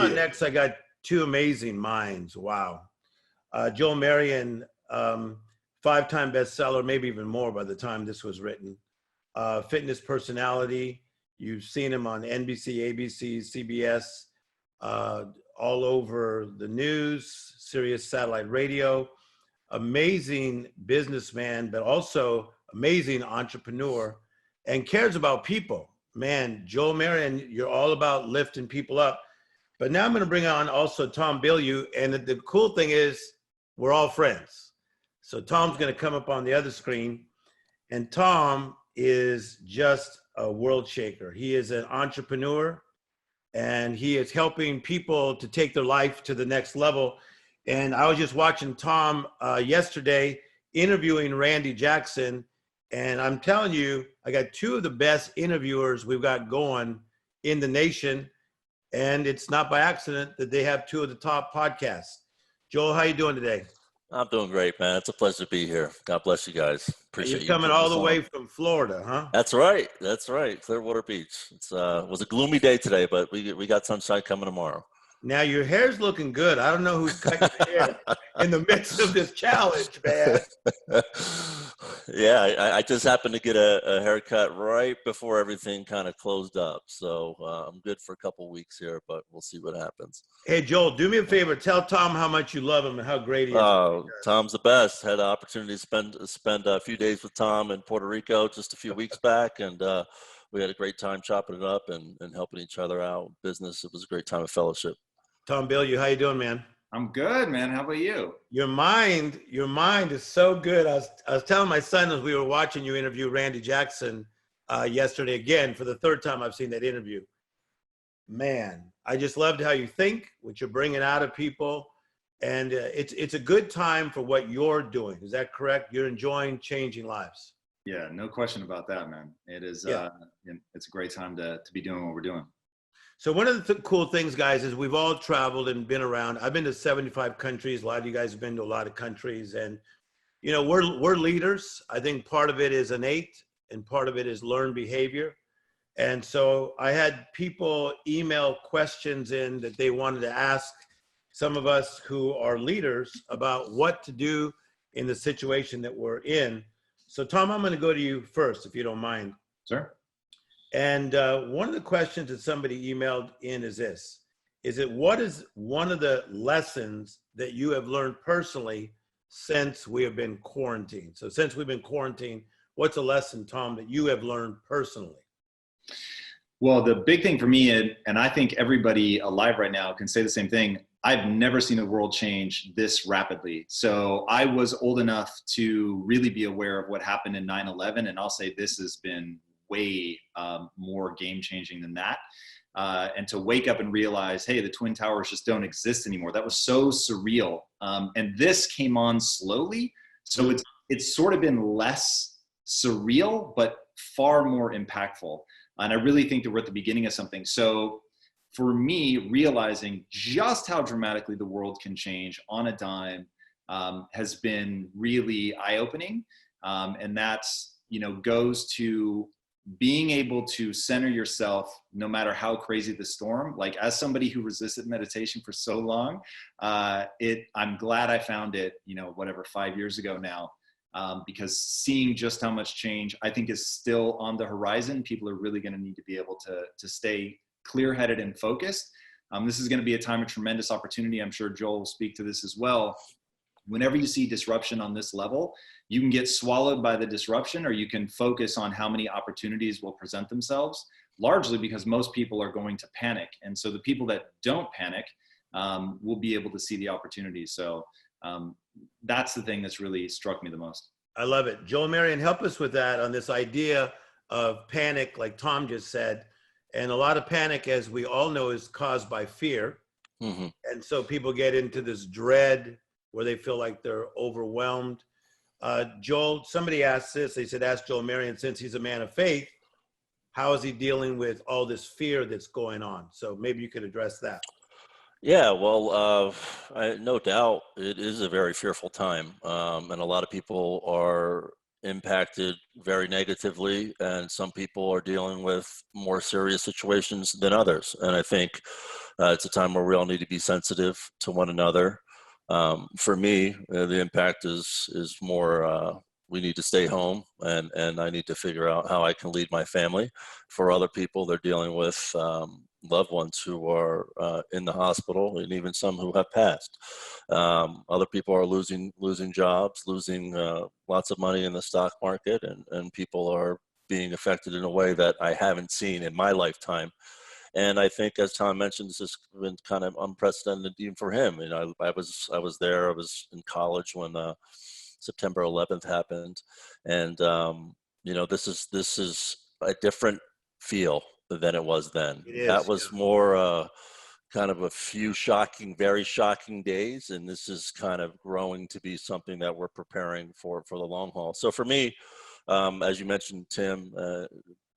on next, I got two amazing minds. Wow. Joel Marion, 5-time bestseller, maybe even more by the time this was written. Fitness personality. You've seen him on NBC, ABC, CBS, all over the news, Sirius satellite radio. Amazing businessman, but also amazing entrepreneur, and cares about people. Man, Joel Marion, you're all about lifting people up. But now I'm going to bring on also Tom Bilyeu, and the cool thing is we're all friends. So Tom's going to come up on the other screen, and Tom is just a world shaker. He is an entrepreneur, and he is helping people to take their life to the next level. And I was just watching Tom yesterday interviewing Randy Jackson, and I'm telling you, I got two of the best interviewers we've got going in the nation, and it's not by accident that they have two of the top podcasts. Joel, how you doing today? I'm doing great, man. It's a pleasure to be here. God bless you guys. Appreciate you. You're coming all the way from Florida, huh? That's right. That's right. Clearwater Beach. It was a gloomy day today, but we got sunshine coming tomorrow. Now your hair's looking good. I don't know who's cutting your hair in the midst of this challenge, man. Yeah, I just happened to get a haircut right before everything kind of closed up. So I'm good for a couple weeks here, but we'll see what happens. Hey, Joel, do me a favor. Tell Tom how much you love him and how great he is. Oh, Tom's the best. Had the opportunity to spend a few days with Tom in Puerto Rico just a few weeks back, and we had a great time chopping it up and helping each other out. Business. It was a great time of fellowship. Tom Bilyeu, how you doing, man? I'm good, man. How about you? Your mind is so good. I was telling my son as we were watching you interview Randy Jackson yesterday again for the third time I've seen that interview. Man, I just loved how you think, what you're bringing out of people, and it's a good time for what you're doing. Is that correct? You're enjoying changing lives. Yeah, no question about that, man. It is. It's a great time to be doing what we're doing. So one of the cool things, guys, is we've all traveled and been around. I've been to 75 countries. A lot of you guys have been to a lot of countries. And, you know, we're leaders. I think part of it is innate and part of it is learned behavior. And so I had people email questions in that they wanted to ask some of us who are leaders about what to do in the situation that we're in. So, Tom, I'm going to go to you first, if you don't mind. Sure. And one of the questions that somebody emailed in is this: what is one of the lessons that you have learned personally since we have been quarantined? So since we've been quarantined, what's a lesson, Tom, that you have learned personally? Well, the big thing for me, and I think everybody alive right now can say the same thing, I've never seen the world change this rapidly. So I was old enough to really be aware of what happened in 9/11, and I'll say this has been way more game-changing than that. And to wake up and realize, hey, the Twin Towers just don't exist anymore. That was so surreal. And this came on slowly. So it's sort of been less surreal, but far more impactful. And I really think that we're at the beginning of something. So for me, realizing just how dramatically the world can change on a dime has been really eye-opening. And that's, goes to being able to center yourself no matter how crazy the storm. Like, as somebody who resisted meditation for so long, I'm glad I found it, 5 years ago now, because seeing just how much change I think is still on the horizon. People are really going to need to be able to stay clear-headed and focused. This is going to be a time of tremendous opportunity. I'm sure Joel will speak to this as well. Whenever you see disruption on this level, you can get swallowed by the disruption, or you can focus on how many opportunities will present themselves, largely because most people are going to panic. And so the people that don't panic will be able to see the opportunities. So that's the thing that's really struck me the most. I love it. Joel Marion, help us with that on this idea of panic, like Tom just said. And a lot of panic, as we all know, is caused by fear. Mm-hmm. And so people get into this dread where they feel like they're overwhelmed. Joel, somebody asked this, they said, ask Joel Marion, since he's a man of faith, how is he dealing with all this fear that's going on? So maybe you could address that. Yeah, well, no doubt it is a very fearful time. And a lot of people are impacted very negatively, and some people are dealing with more serious situations than others. And I think it's a time where we all need to be sensitive to one another. For me, the impact is more, we need to stay home, and I need to figure out how I can lead my family. For other people, they're dealing with loved ones who are in the hospital, and even some who have passed. Other people are losing jobs, losing lots of money in the stock market, and people are being affected in a way that I haven't seen in my lifetime. And I think, as Tom mentioned, this has been kind of unprecedented even for him. You know, I was there. I was in college when September 11th happened, and you know, this is a different feel than it was then. It is, That was more kind of a few very shocking days, and this is kind of growing to be something that we're preparing for the long haul. So for me, as you mentioned, Tim,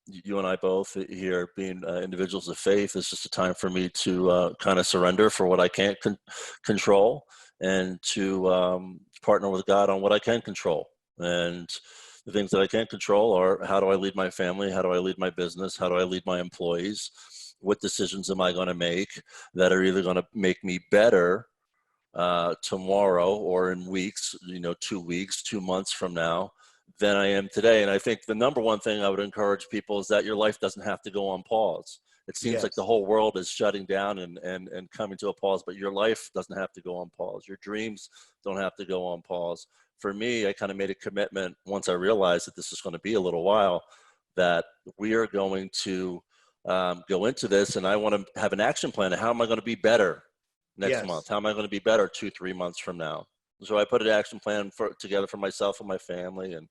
you and I both here being individuals of faith, it's just a time for me to kind of surrender for what I can't control, and to partner with God on what I can control. And the things that I can't control are, how do I lead my family? How do I lead my business? How do I lead my employees? What decisions am I going to make that are either going to make me better tomorrow, or in weeks, 2 weeks, 2 months from now, than I am today? And I think the number one thing I would encourage people is that your life doesn't have to go on pause. It seems Yes. like the whole world is shutting down and coming to a pause, but your life doesn't have to go on pause. Your dreams don't have to go on pause. For me, I kind of made a commitment once I realized that this is going to be a little while, that we are going to go into this, and I want to have an action plan of how am I going to be better next Yes. month? How am I going to be better 2-3 months from now? So I put an action plan together for myself and my family, and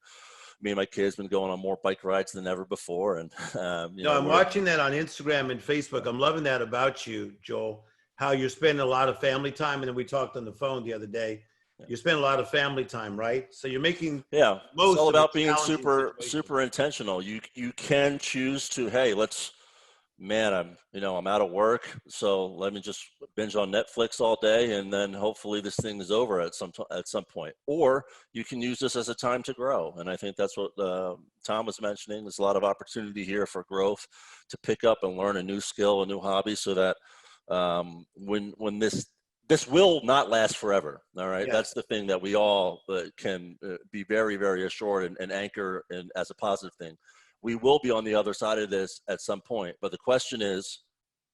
me and my kids been going on more bike rides than ever before. And I'm watching that on Instagram and Facebook. I'm loving that about you, Joel, how you're spending a lot of family time. And then we talked on the phone the other day. You spend a lot of family time, right? So you're making it's most all of a about being challenging situation. super intentional. You can choose to, hey, I'm out of work, so let me just binge on Netflix all day, and then hopefully this thing is over at some point. Or you can use this as a time to grow, and I think that's what Tom was mentioning. There's a lot of opportunity here for growth, to pick up and learn a new skill, a new hobby, so that when this will not last forever. All right, Yes. that's the thing that we all can be very, very assured and anchor in as a positive thing. We will be on the other side of this at some point, but the question is,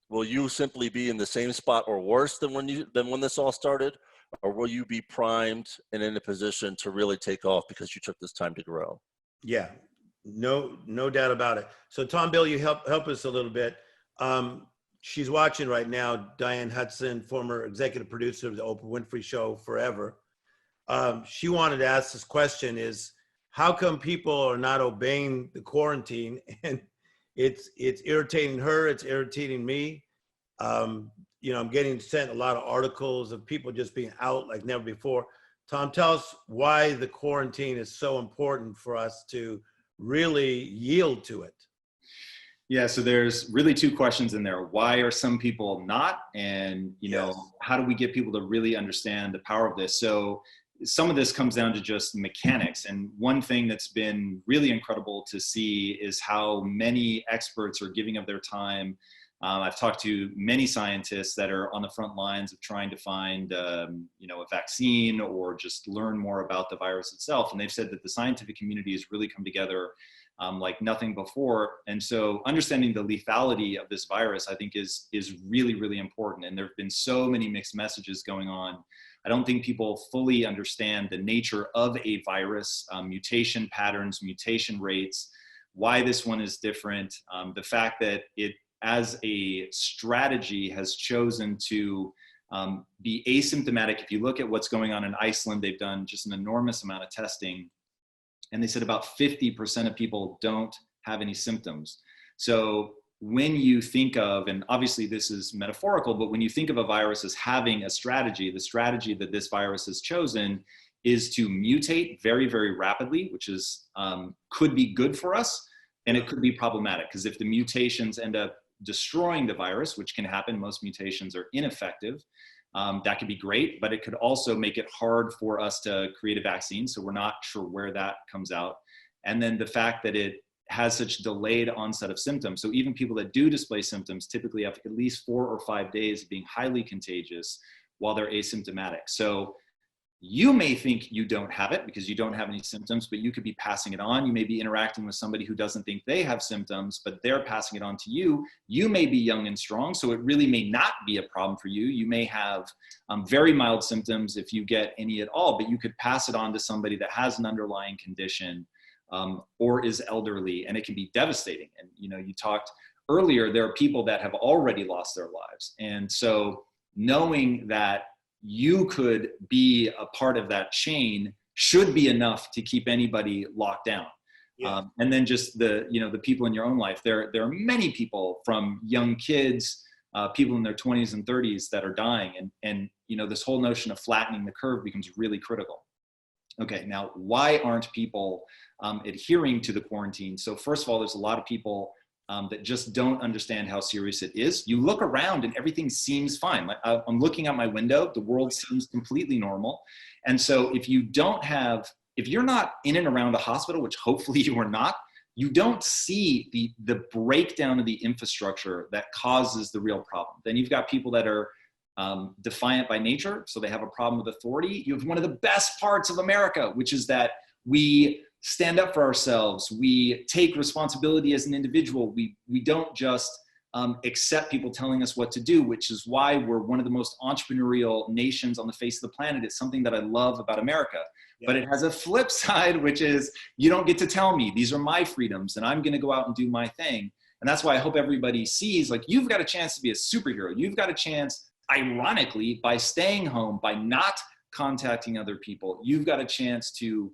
will you simply be in the same spot or worse than when this all started, or will you be primed and in a position to really take off because you took this time to grow? Yeah, no doubt about it. So Tom, Bill, you help us a little bit. She's watching right now, Diane Hudson, former executive producer of the Oprah Winfrey Show forever. She wanted to ask this question is, how come people are not obeying the quarantine? And it's irritating her, it's irritating me. I'm getting sent a lot of articles of people just being out like never before. Tom, tell us why the quarantine is so important for us to really yield to it. Yeah, so there's really two questions in there. Why are some people not? And, Yes. how do we get people to really understand the power of this? So some of this comes down to just mechanics. And one thing that's been really incredible to see is how many experts are giving up their time. I've talked to many scientists that are on the front lines of trying to find, a vaccine or just learn more about the virus itself. And they've said that the scientific community has really come together like nothing before. And so understanding the lethality of this virus, I think is really, really important. And there've been so many mixed messages going on. I don't think people fully understand the nature of a virus, mutation patterns, mutation rates, why this one is different. The fact that it, as a strategy, has chosen to be asymptomatic. If you look at what's going on in Iceland, they've done just an enormous amount of testing. And they said about 50% of people don't have any symptoms. So when you think of, and obviously this is metaphorical, but when you think of a virus as having a strategy, the strategy that this virus has chosen is to mutate very, very rapidly, which is could be good for us, and it could be problematic, because if the mutations end up destroying the virus, which can happen, most mutations are ineffective. That could be great, but it could also make it hard for us to create a vaccine. So we're not sure where that comes out. And then the fact that it has such delayed onset of symptoms. So even people that do display symptoms typically have at least 4 or 5 days of being highly contagious while they're asymptomatic. So you may think you don't have it because you don't have any symptoms, but you could be passing it on. You may be interacting with somebody who doesn't think they have symptoms, but they're passing it on to you. You may be young and strong, so it really may not be a problem for you. You may have very mild symptoms if you get any at all, but you could pass it on to somebody that has an underlying condition or is elderly, and it can be devastating. And you talked earlier, there are people that have already lost their lives. And so knowing that you could be a part of that chain should be enough to keep anybody locked down. Yeah. And then just the people in your own life, there are many people, from young kids, people in their 20s and 30s that are dying. And this whole notion of flattening the curve becomes really critical. Okay, now why aren't people adhering to the quarantine? So first of all, there's a lot of people that just don't understand how serious it is. You look around and everything seems fine. Like, I'm looking out my window, the world seems completely normal. And so if you're not in and around a hospital, which hopefully you are not, you don't see the breakdown of the infrastructure that causes the real problem. Then you've got people that are defiant by nature, so they have a problem with authority. You have one of the best parts of America, which is that we stand up for ourselves. We take responsibility as an individual. We don't just accept people telling us what to do, which is why we're one of the most entrepreneurial nations on the face of the planet. It's something that I love about America. Yeah. But it has a flip side, which is you don't get to tell me. These are my freedoms, and I'm going to go out and do my thing. And that's why I hope everybody sees, like, you've got a chance to be a superhero. You've got a chance, ironically, by staying home, by not contacting other people, you've got a chance to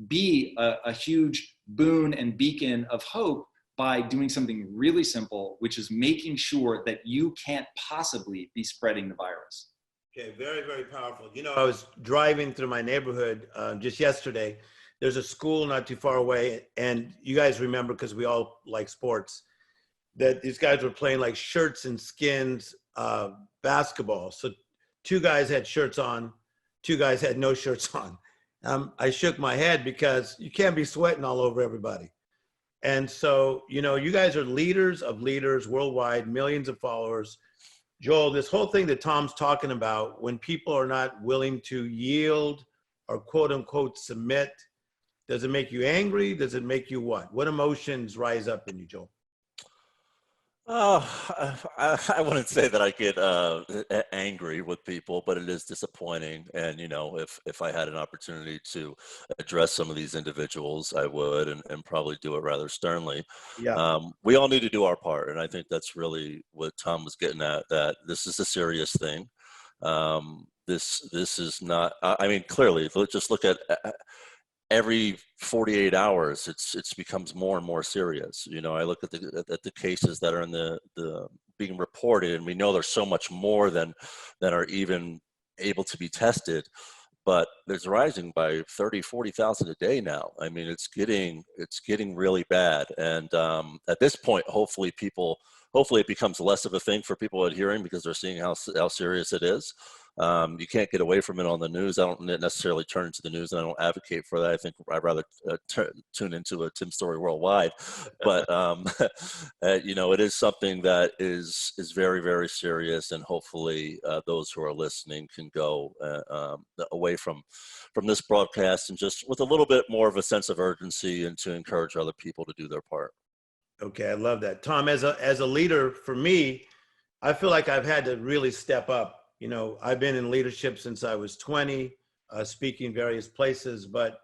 be a huge boon and beacon of hope by doing something really simple, which is making sure that you can't possibly be spreading the virus. Okay, very, very powerful. I was driving through my neighborhood just yesterday. There's a school not too far away, and you guys remember, because we all like sports, that these guys were playing like shirts and skins basketball. So 2 guys had shirts on, 2 guys had no shirts on. I shook my head because you can't be sweating all over everybody. And so, you guys are leaders of leaders worldwide, millions of followers. Joel, this whole thing that Tom's talking about, when people are not willing to yield or quote unquote submit, does it make you angry? Does it make you what? What emotions rise up in you, Joel? I wouldn't say that I get angry with people, but it is disappointing. And, if I had an opportunity to address some of these individuals, I would, and probably do it rather sternly. Yeah. We all need to do our part. And I think that's really what Tom was getting at, that this is a serious thing. This is not, clearly, just look at every 48 hours, it's becomes more and more serious. I look at the cases that are in the being reported, and we know there's so much more than are even able to be tested, but it's rising by 30,000-40,000 a day now. It's getting really bad. And at this point, hopefully it becomes less of a thing for people adhering, because they're seeing how serious it is. You can't get away from it on the news. I don't necessarily turn to the news, and I don't advocate for that. I think I'd rather tune into a Tim Storey Worldwide. But it is something that is very, very serious, and hopefully those who are listening can go away from this broadcast and just with a little bit more of a sense of urgency, and to encourage other people to do their part. Okay, I love that, Tom. As a leader, for me, I feel like I've had to really step up. I've been in leadership since I was 20, speaking various places, but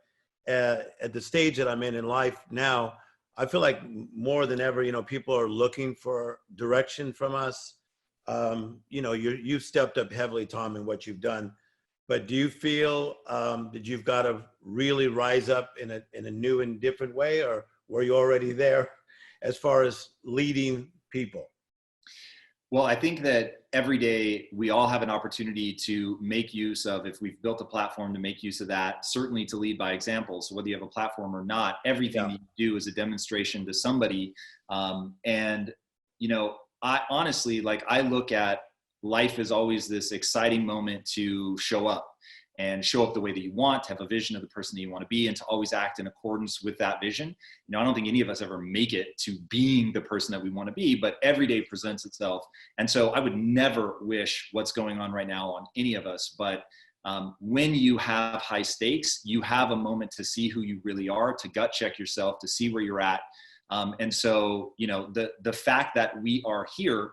at the stage that I'm in life now, I feel like more than ever, people are looking for direction from us. You've stepped up heavily, Tom, in what you've done, but do you feel that you've got to really rise up in a new and different way, or were you already there as far as leading people? Well, I think that every day we all have an opportunity to make use of, if we've built a platform, to make use of that, certainly to lead by example. So whether you have a platform or not, everything that you do is a demonstration to somebody. I honestly, I look at life as always this exciting moment to show up. and show up the way that you want, to have a vision of the person that you want to be, and to always act in accordance with that vision. You know, I don't think any of us ever make it to being the person that we want to be, but every day presents itself. And so I would never wish what's going on right now on any of us, but when you have high stakes, you have a moment to see who you really are, to gut check yourself, to see where you're at. And so, you know, the fact that we are here,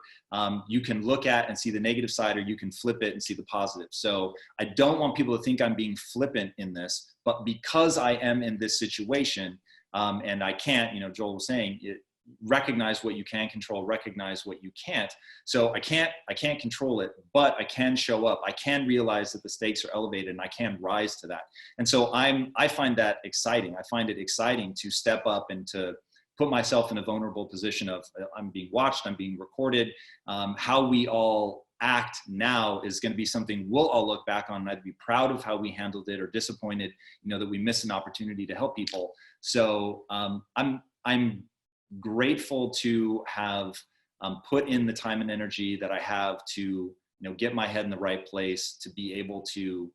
you can look at and see the negative side, or you can flip it and see the positive. So I don't want people to think I'm being flippant in this, but because I am in this situation, and I can't, you know, Joel was saying, recognize what you can control, recognize what you can't. So I can't control it, but I can show up. I can realize that the stakes are elevated, and I can rise to that. And so I find that exciting. I find it exciting to step up and to put myself in a vulnerable position of I'm being watched, I'm being recorded. How we all act now is going to be something we'll all look back on, and I'd be proud of how we handled it, or disappointed, you know, that we missed an opportunity to help people. So I'm grateful to have put in the time and energy that I have to, you know, get my head in the right place, to be able to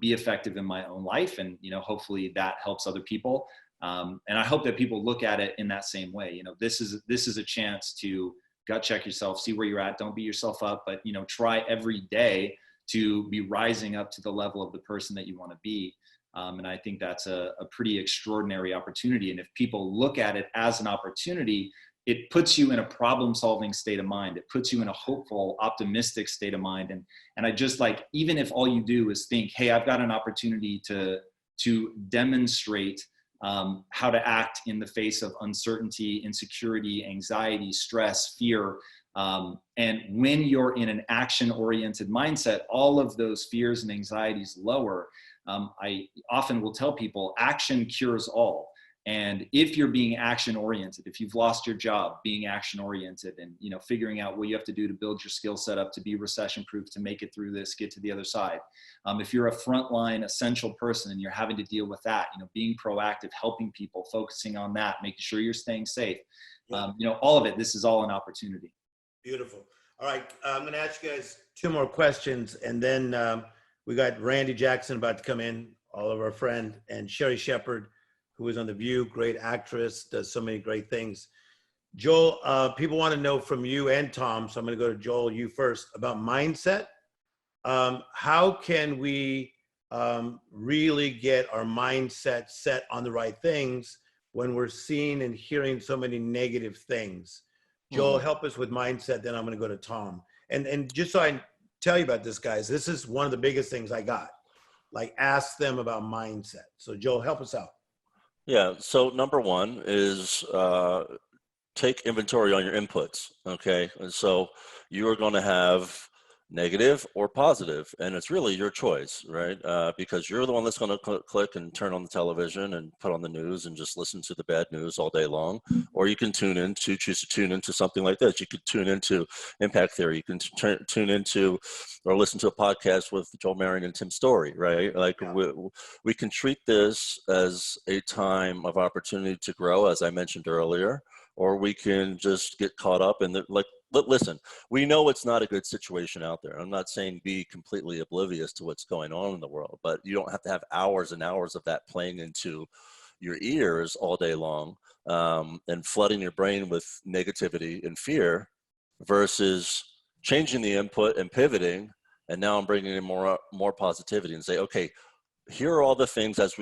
be effective in my own life. And, you know, hopefully that helps other people. And I hope that people look at it in that same way. You know, this is a chance to gut check yourself, see where you're at. Don't beat yourself up, but, you know, try every day to be rising up to the level of the person that you want to be. And I think that's a pretty extraordinary opportunity. And if people look at it as an opportunity, it puts you in a problem-solving state of mind. It puts you in a hopeful, optimistic state of mind. And I just, like, even if all you do is think, hey, I've got an opportunity to demonstrate how to act in the face of uncertainty, insecurity, anxiety, stress, fear. And when you're in an action-oriented mindset, all of those fears and anxieties lower. I often will tell people, action cures all. And if you're being action-oriented, if you've lost your job, being action-oriented, and, you know, figuring out what you have to do to build your skill set up, to be recession-proof, to make it through this, get to the other side. If you're a frontline essential person and you're having to deal with that, you know, being proactive, helping people, focusing on that, making sure you're staying safe, you know, all of it, this is all an opportunity. Beautiful. All right. I'm going to ask you guys two more questions, and then we got Randy Jackson about to come in, all of our friend, and Sherri Shepherd, who is on The View, great actress, does so many great things. Joel, people want to know from you and Tom, so I'm going to go to Joel, you first, about mindset. How can we really get our mindset set on the right things when we're seeing and hearing so many negative things? Joel, help us with mindset, then I'm going to go to Tom. And just so I tell you about this, guys, this is one of the biggest things I got. Like, ask them about mindset. So Joel, help us out. Yeah. So number one is take inventory on your inputs. Okay. And so you are going to have negative or positive, and it's really your choice, right? Because you're the one that's going to click and turn on the television and put on the news and just listen to the bad news all day long. Or you can choose to tune into something like this. You could tune into Impact Theory. You can tune into or listen to a podcast with Joel Marion and Tim Storey, right? Like, we can treat this as a time of opportunity to grow, as I mentioned earlier, or we can just get caught up in the, like, listen, we know it's not a good situation out there. I'm not saying be completely oblivious to what's going on in the world, but you don't have to have hours and hours of that playing into your ears all day long, and flooding your brain with negativity and fear, versus changing the input and pivoting. And now I'm bringing in more positivity and say, okay, here are all the things, as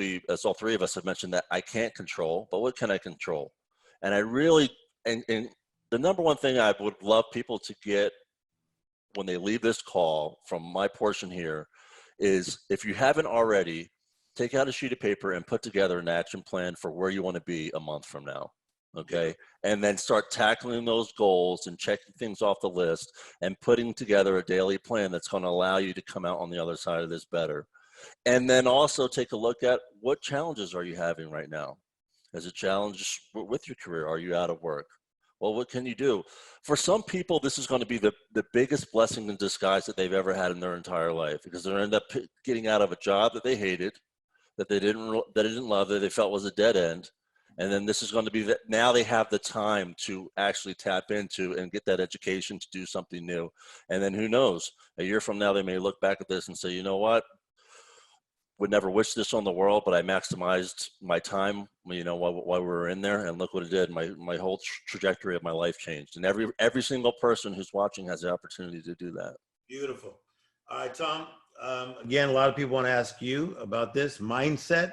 all three of us have mentioned, that I can't control, but what can I control? And I really, and the number one thing I would love people to get when they leave this call from my portion here is, if you haven't already, take out a sheet of paper and put together an action plan for where you want to be a month from now. Okay. And then start tackling those goals and checking things off the list and putting together a daily plan that's going to allow you to come out on the other side of this better. And then also take a look at, what challenges are you having right now? As a challenge with your career, are you out of work? Well, what can you do? For some people, this is going to be the biggest blessing in disguise that they've ever had in their entire life, because they're end up getting out of a job that they hated, that they didn't love, that they felt was a dead end. And then this is going to be that now they have the time to actually tap into and get that education to do something new. And then who knows, a year from now, they may look back at this and say, you know what? would never wish this on the world, but I maximized my time, you know, while we were in there, and look what it did. My whole trajectory of my life changed, and every single person who's watching has the opportunity to do that. Beautiful. All right, Tom. Again, a lot of people want to ask you about this mindset.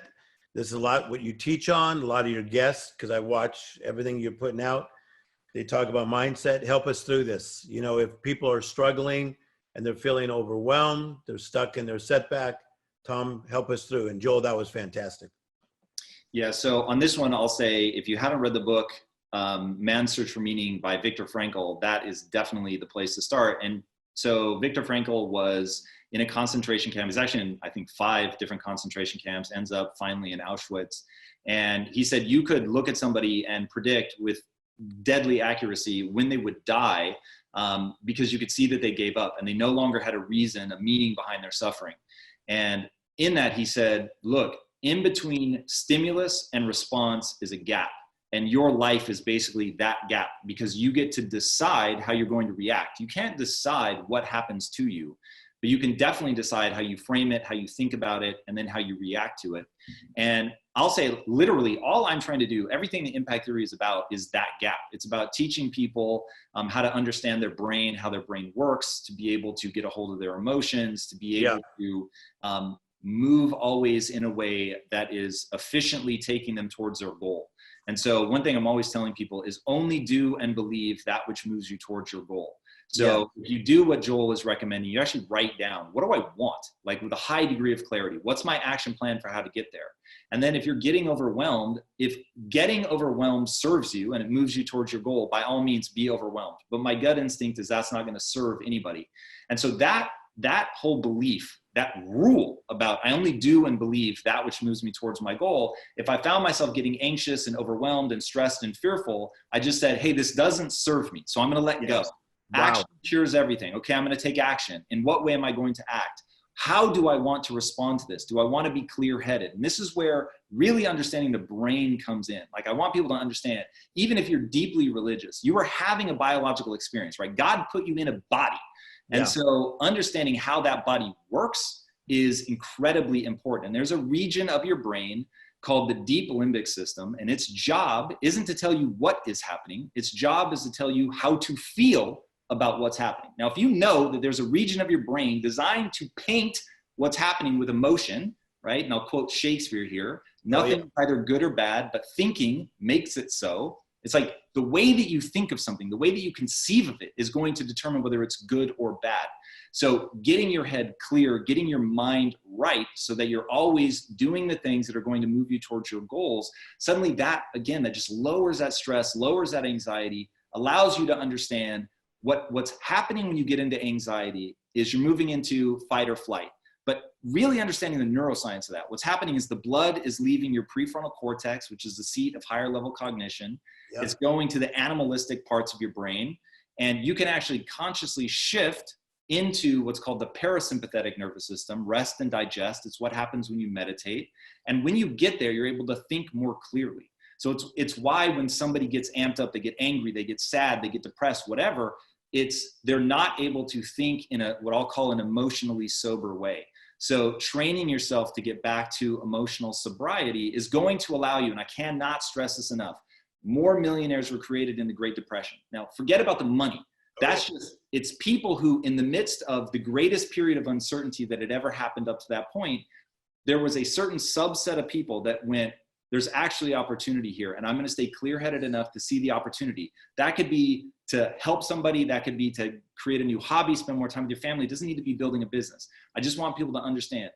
This is a lot what you teach on, a lot of your guests, because I watch everything you're putting out. They talk about mindset. Help us through this. You know, if people are struggling and they're feeling overwhelmed, they're stuck in their setback, Tom, help us through. And Joel, that was fantastic. Yeah, so on this one, I'll say, if you haven't read the book, Man's Search for Meaning by Viktor Frankl, that is definitely the place to start. And so Viktor Frankl was in a concentration camp. He's actually in, I think, 5 different concentration camps, ends up finally in Auschwitz. And he said you could look at somebody and predict with deadly accuracy when they would die, because you could see that they gave up and they no longer had a reason, a meaning behind their suffering. And in that, he said, look, in between stimulus and response is a gap. And your life is basically that gap, because you get to decide how you're going to react. You can't decide what happens to you, but you can definitely decide how you frame it, how you think about it, and then how you react to it. And I'll say literally all I'm trying to do, everything the impact theory is about, is that gap. It's about teaching people how to understand their brain, how their brain works, to be able to get a hold of their emotions, to be able to move always in a way that is efficiently taking them towards their goal. And so one thing I'm always telling people is only do and believe that which moves you towards your goal. So if you do what Joel is recommending, you actually write down, what do I want? Like with a high degree of clarity, what's my action plan for how to get there? And then if you're getting overwhelmed, if getting overwhelmed serves you and it moves you towards your goal, by all means be overwhelmed. But my gut instinct is that's not going to serve anybody. And so that whole belief, that rule about I only do and believe that which moves me towards my goal. If I found myself getting anxious and overwhelmed and stressed and fearful, I just said, hey, this doesn't serve me. So I'm going to let go. Wow. Action cures everything. Okay, I'm going to take action. In what way am I going to act? How do I want to respond to this? Do I want to be clear-headed? And this is where really understanding the brain comes in. Like I want people to understand, even if you're deeply religious, you are having a biological experience, right? God put you in a body. And so understanding how that body works is incredibly important. And there's a region of your brain called the deep limbic system, and its job isn't to tell you what is happening. Its job is to tell you how to feel about what's happening. Now, if you know that there's a region of your brain designed to paint what's happening with emotion, right? And I'll quote Shakespeare here, nothing is either good or bad, but thinking makes it so. It's like the way that you think of something, the way that you conceive of it is going to determine whether it's good or bad. So getting your head clear, getting your mind right so that you're always doing the things that are going to move you towards your goals, suddenly that, again, that just lowers that stress, lowers that anxiety, allows you to understand what's happening when you get into anxiety is you're moving into fight or flight. But really understanding the neuroscience of that, what's happening is the blood is leaving your prefrontal cortex, which is the seat of higher level cognition. Yep. It's going to the animalistic parts of your brain. And you can actually consciously shift into what's called the parasympathetic nervous system, rest and digest. It's what happens when you meditate. And when you get there, you're able to think more clearly. So it's why when somebody gets amped up, they get angry, they get sad, they get depressed, whatever, they're not able to think in what I'll call an emotionally sober way. So training yourself to get back to emotional sobriety is going to allow you, and I cannot stress this enough, more millionaires were created in the Great Depression. Now, forget about the money. It's people who, in the midst of the greatest period of uncertainty that had ever happened up to that point, there was a certain subset of people that went, there's actually opportunity here, and I'm going to stay clear-headed enough to see the opportunity. That could be to help somebody, that could be to create a new hobby, spend more time with your family. It doesn't need to be building a business. I just want people to understand,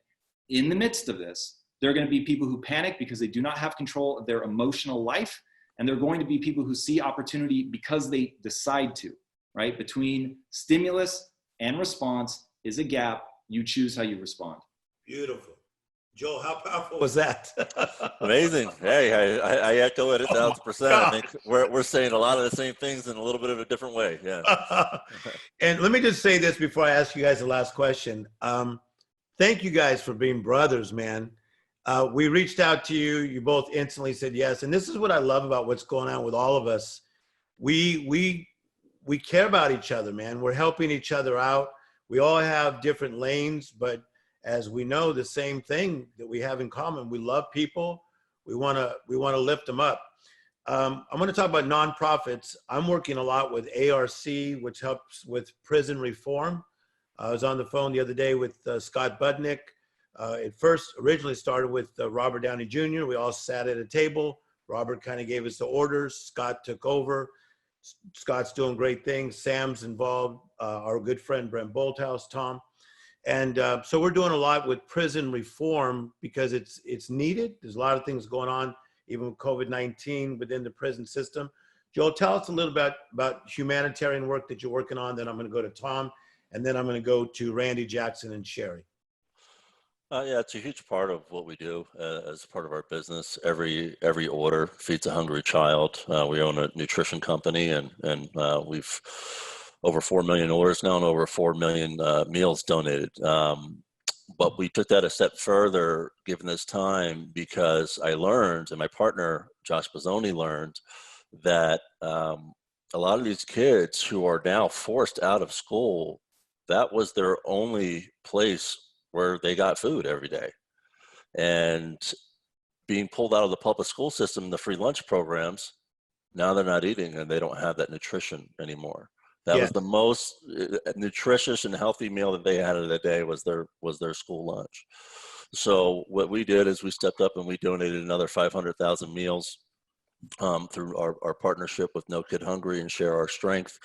in the midst of this, there are going to be people who panic because they do not have control of their emotional life, and there are going to be people who see opportunity because they decide to, right? Between stimulus and response is a gap. You choose how you respond. Beautiful. Joel, how powerful was that? Amazing. Hey, I echo it 1,000%. I think we're saying a lot of the same things in a little bit of a different way. Yeah. And let me just say this before I ask you guys the last question. Thank you guys for being brothers, man. We reached out to you. You both instantly said yes. And this is what I love about what's going on with all of us. We care about each other, man. We're helping each other out. We all have different lanes, but as we know the same thing that we have in common. We love people. We want to lift them up. I'm going to talk about nonprofits. I'm working a lot with ARC, which helps with prison reform. I was on the phone the other day with Scott Budnick. It first originally started with Robert Downey Jr. We all sat at a table. Robert kind of gave us the orders. Scott took over. Scott's doing great things. Sam's involved. Our good friend Brent Bolthouse, Tom. And so we're doing a lot with prison reform because it's needed. There's a lot of things going on, even with COVID-19 within the prison system. Joel, tell us a little bit about humanitarian work that you're working on. Then I'm going to go to Tom, and then I'm going to go to Randy Jackson and Sherri. Yeah, it's a huge part of what we do as part of our business. Every order feeds a hungry child. We own a nutrition company, and we've over 4 million orders now and over 4 million meals donated. But we took that a step further given this time because I learned, and my partner Josh Bozzoni learned, that a lot of these kids who are now forced out of school, that was their only place where they got food every day. And being pulled out of the public school system, the free lunch programs, now they're not eating and they don't have that nutrition anymore. That was the most nutritious and healthy meal that they had of the day was their school lunch. So what we did is we stepped up and we donated another 500,000 meals through our partnership with No Kid Hungry and Share Our Strength.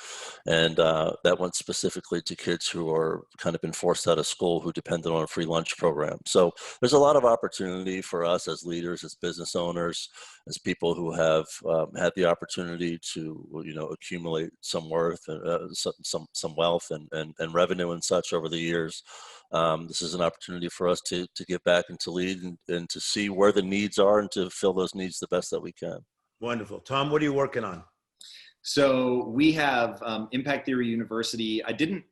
And that went specifically to kids who are kind of been forced out of school who depended on a free lunch program. So there's a lot of opportunity for us as leaders, as business owners, as people who have had the opportunity to, accumulate some worth, some wealth and revenue and such over the years. This is an opportunity for us to give back and to lead and to see where the needs are and to fill those needs the best that we can. Wonderful. Tom, what are you working on? So we have Impact Theory University. I didn't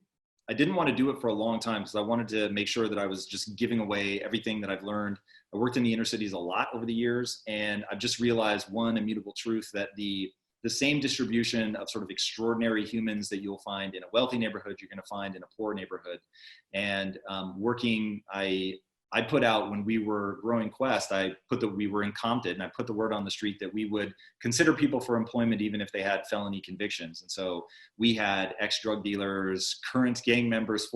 want to do it for a long time because I wanted to make sure that I was just giving away everything that I've learned. I worked in the inner cities a lot over the years, and I've just realized one immutable truth that the same distribution of sort of extraordinary humans that you'll find in a wealthy neighborhood, you're going to find in a poor neighborhood. And I put out when we were growing Quest, we were in Compton, and I put the word on the street that we would consider people for employment even if they had felony convictions. And so we had ex-drug dealers, current gang members,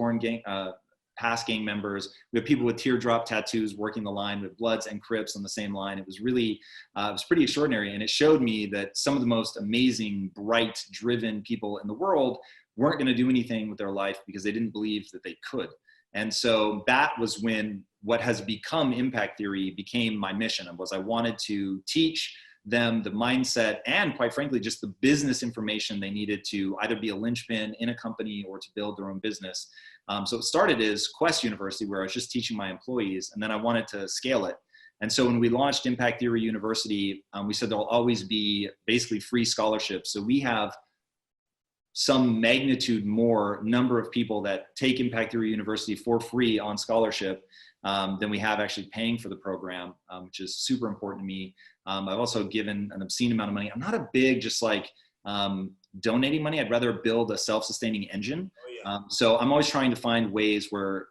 past gang members. We have people with teardrop tattoos working the line with Bloods and Crips on the same line. It was really, it was pretty extraordinary. And it showed me that some of the most amazing, bright, driven people in the world weren't going to do anything with their life because they didn't believe that they could. And so that was when what has become Impact Theory became my mission. I wanted to teach them the mindset and, quite frankly, just the business information they needed to either be a linchpin in a company or to build their own business. So it started as Quest University, where I was just teaching my employees, and then I wanted to scale it. And so when we launched Impact Theory University, we said there'll always be basically free scholarships. So we have some magnitude more number of people that take Impact Theory University for free on scholarship than we have actually paying for the program, which is super important to me. I've also given an obscene amount of money. I'm not a big just like donating money. I'd rather build a self-sustaining engine. So I'm always trying to find ways where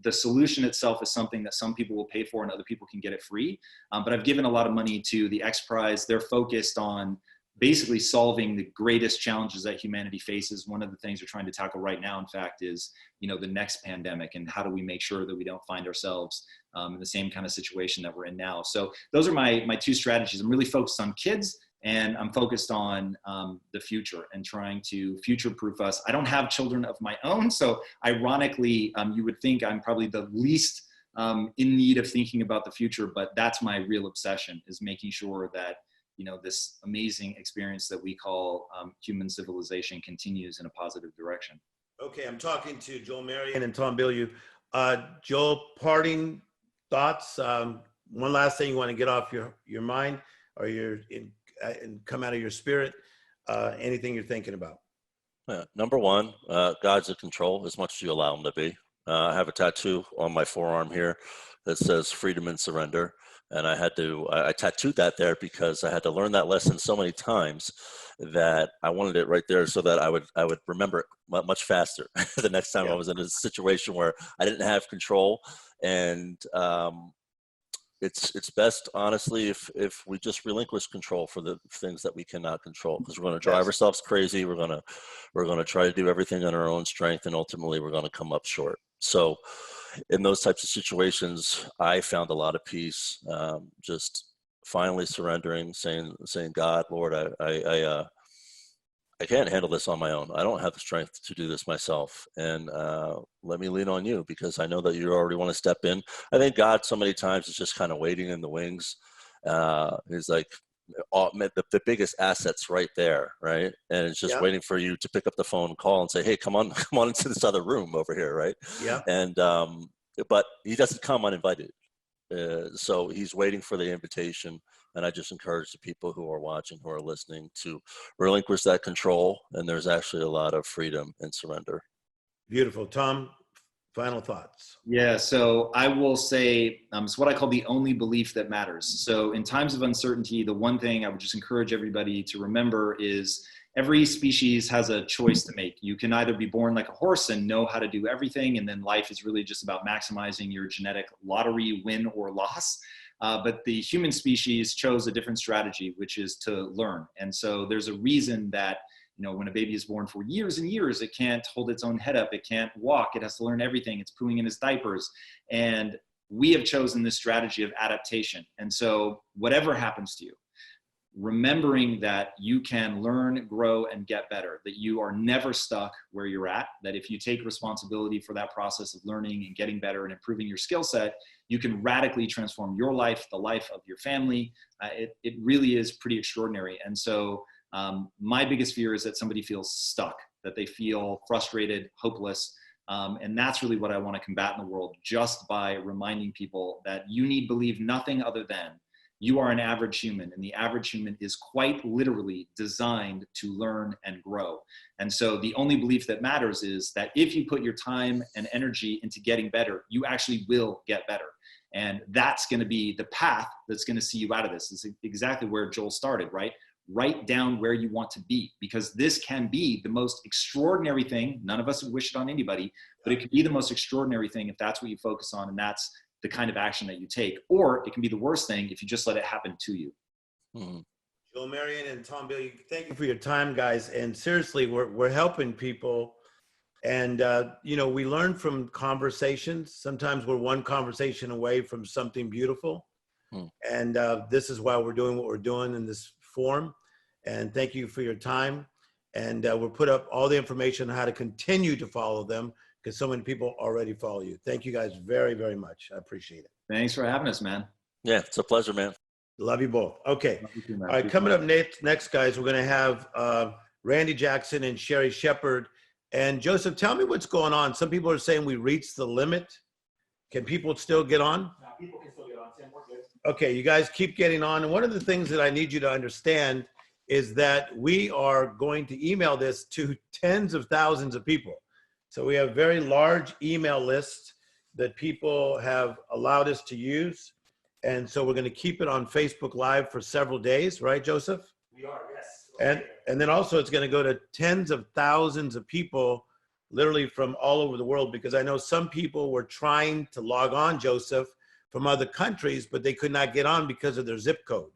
the solution itself is something that some people will pay for and other people can get it free. But I've given a lot of money to the X Prize. They're focused on basically solving the greatest challenges that humanity faces. One of the things we're trying to tackle right now, in fact, is, the next pandemic, and how do we make sure that we don't find ourselves in the same kind of situation that we're in now. So those are my two strategies. I'm really focused on kids, and I'm focused on the future and trying to future-proof us. I don't have children of my own, so ironically, you would think I'm probably the least in need of thinking about the future, but that's my real obsession, is making sure that this amazing experience that we call human civilization continues in a positive direction. Okay, I'm talking to Joel Marion and Tom Bilyeu. Joel, parting thoughts? One last thing you want to get off your mind or and come out of your spirit? Anything you're thinking about? Yeah. Number one, God's in control as much as you allow him to be. I have a tattoo on my forearm here that says freedom and surrender. And I tattooed that there because I had to learn that lesson so many times that I wanted it right there so that I would remember it much faster the next time I was in a situation where I didn't have control. And it's best, honestly, if we just relinquish control for the things that we cannot control, because we're going to drive ourselves crazy. We're going to try to do everything on our own strength, and ultimately we're going to come up short. So in those types of situations, I found a lot of peace, just finally surrendering, saying, God, Lord, I can't handle this on my own. I don't have the strength to do this myself. And let me lean on you, because I know that you already want to step in. I think God so many times is just kind of waiting in the wings. He's like, the biggest asset's right there, right? And it's just waiting for you to pick up the phone and call and say, hey, come on into this other room over here, right? Yeah. And but he doesn't come uninvited. So he's waiting for the invitation. And I just encourage the people who are watching, who are listening, to relinquish that control. And there's actually a lot of freedom and surrender. Beautiful. Tom, final thoughts. Yeah, so I will say it's what I call the only belief that matters. So in times of uncertainty, the one thing I would just encourage everybody to remember is every species has a choice to make. You can either be born like a horse and know how to do everything, and then life is really just about maximizing your genetic lottery win or loss. But the human species chose a different strategy, which is to learn. And so there's a reason that, when a baby is born, for years and years, it can't hold its own head up. It can't walk. It has to learn everything. It's pooing in its diapers. And we have chosen this strategy of adaptation. And so whatever happens to you, remembering that you can learn, grow, and get better, that you are never stuck where you're at, that if you take responsibility for that process of learning and getting better and improving your skill set, you can radically transform your life, the life of your family. It really is pretty extraordinary. And so my biggest fear is that somebody feels stuck, that they feel frustrated, hopeless. And that's really what I want to combat in the world, just by reminding people that you need believe nothing other than you are an average human, and the average human is quite literally designed to learn and grow. And so the only belief that matters is that if you put your time and energy into getting better, you actually will get better. And that's going to be the path that's going to see you out of this. This is exactly where Joel started, right? Write down where you want to be, because this can be the most extraordinary thing. None of us would wish it on anybody, but it can be the most extraordinary thing if that's what you focus on, and that's the kind of action that you take. Or it can be the worst thing if you just let it happen to you. Mm-hmm. Joel Marion and Tom Bilyeu, thank you for your time, guys. And seriously, we're helping people. And, we learn from conversations. Sometimes we're one conversation away from something beautiful. And this is why we're doing what we're doing in this form. And thank you for your time. And we'll put up all the information on how to continue to follow them, because so many people already follow you. Thank you guys very, very much. I appreciate it. Thanks for having us, man. Yeah, it's a pleasure, man. Love you both. Okay. Love you too, man. All right, coming up next, guys, we're going to have Randy Jackson and Sherri Shepherd. And Joseph, tell me what's going on. Some people are saying we reached the limit. Can people still get on? No, people can still get on. Tim, we're good. Okay, you guys keep getting on. And one of the things that I need you to understand is that we are going to email this to tens of thousands of people. So we have a very large email list that people have allowed us to use. And so we're going to keep it on Facebook Live for several days, right, Joseph? We are, yes. And then also it's going to go to tens of thousands of people, literally from all over the world, because I know some people were trying to log on, Joseph, from other countries, but they could not get on because of their zip code.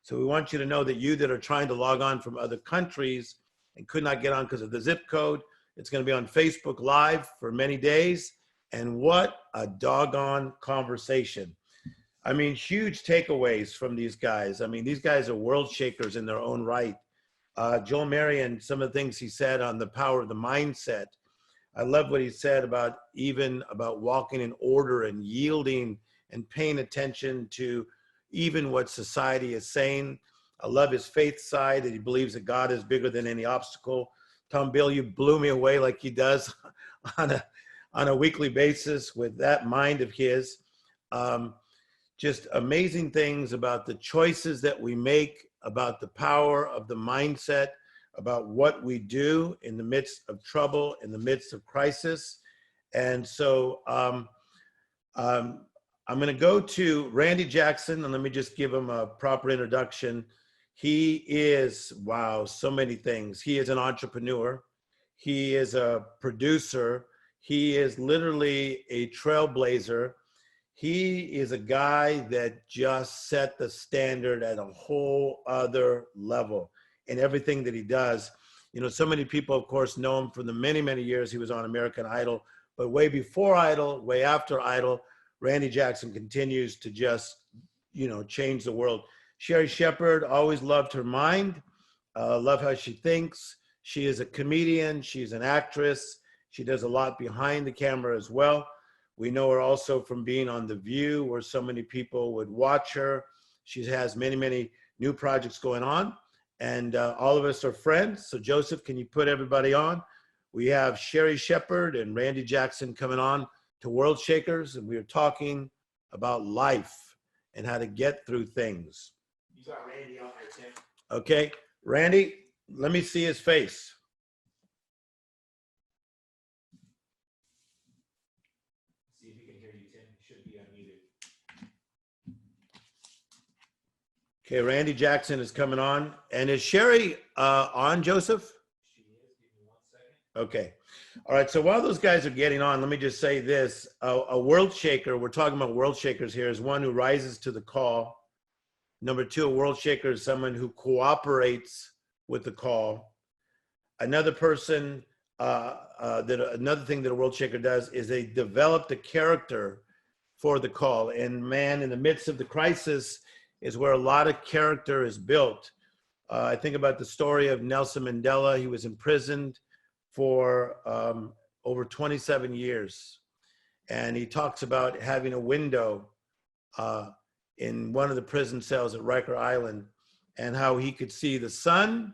So we want you to know that you that are trying to log on from other countries and could not get on because of the zip code, it's going to be on Facebook Live for many days. And what a doggone conversation. I mean, huge takeaways from these guys. I mean, these guys are world shakers in their own right. Joel Marion, some of the things he said on the power of the mindset. I love what he said about walking in order and yielding and paying attention to even what society is saying. I love his faith side, that he believes that God is bigger than any obstacle. Tom Bilyeu blew me away like he does on a weekly basis with that mind of his. Just amazing things about the choices that we make, about the power of the mindset, about what we do in the midst of trouble, in the midst of crisis. And so I'm going to go to Randy Jackson, and let me just give him a proper introduction. He is, wow, so many things. He is an entrepreneur. He is a producer. He is literally a trailblazer. He is a guy that just set the standard at a whole other level in everything that he does. You know, so many people, of course, know him for the many, many years he was on American Idol, but way before Idol, way after Idol, Randy Jackson continues to just, you know, change the world. Sherri Shepherd, always loved her mind, love how she thinks. She is a comedian. She's an actress. She does a lot behind the camera as well. We know her also from being on The View, where so many people would watch her. She has many, many new projects going on, and all of us are friends. So Joseph, can you put everybody on? We have Sherri Shepherd and Randy Jackson coming on to World Shakers, and we are talking about life and how to get through things. You got Randy on there, Tim. Okay, Randy, let me see his face. See if he can hear you, Tim. He should be unmuted. Okay, Randy Jackson is coming on. And is Sherri on, Joseph? She is. Give me 1 second. Okay. All right, so while those guys are getting on, let me just say this. A world shaker, we're talking about world shakers here, is one who rises to the call. Number two, a world shaker is someone who cooperates with the call. Another person, another thing that a world shaker does is they develop the character for the call. And man, in the midst of the crisis is where a lot of character is built. I think about the story of Nelson Mandela. He was imprisoned for over 27 years. And he talks about having a window in one of the prison cells at Riker Island, and how he could see the sun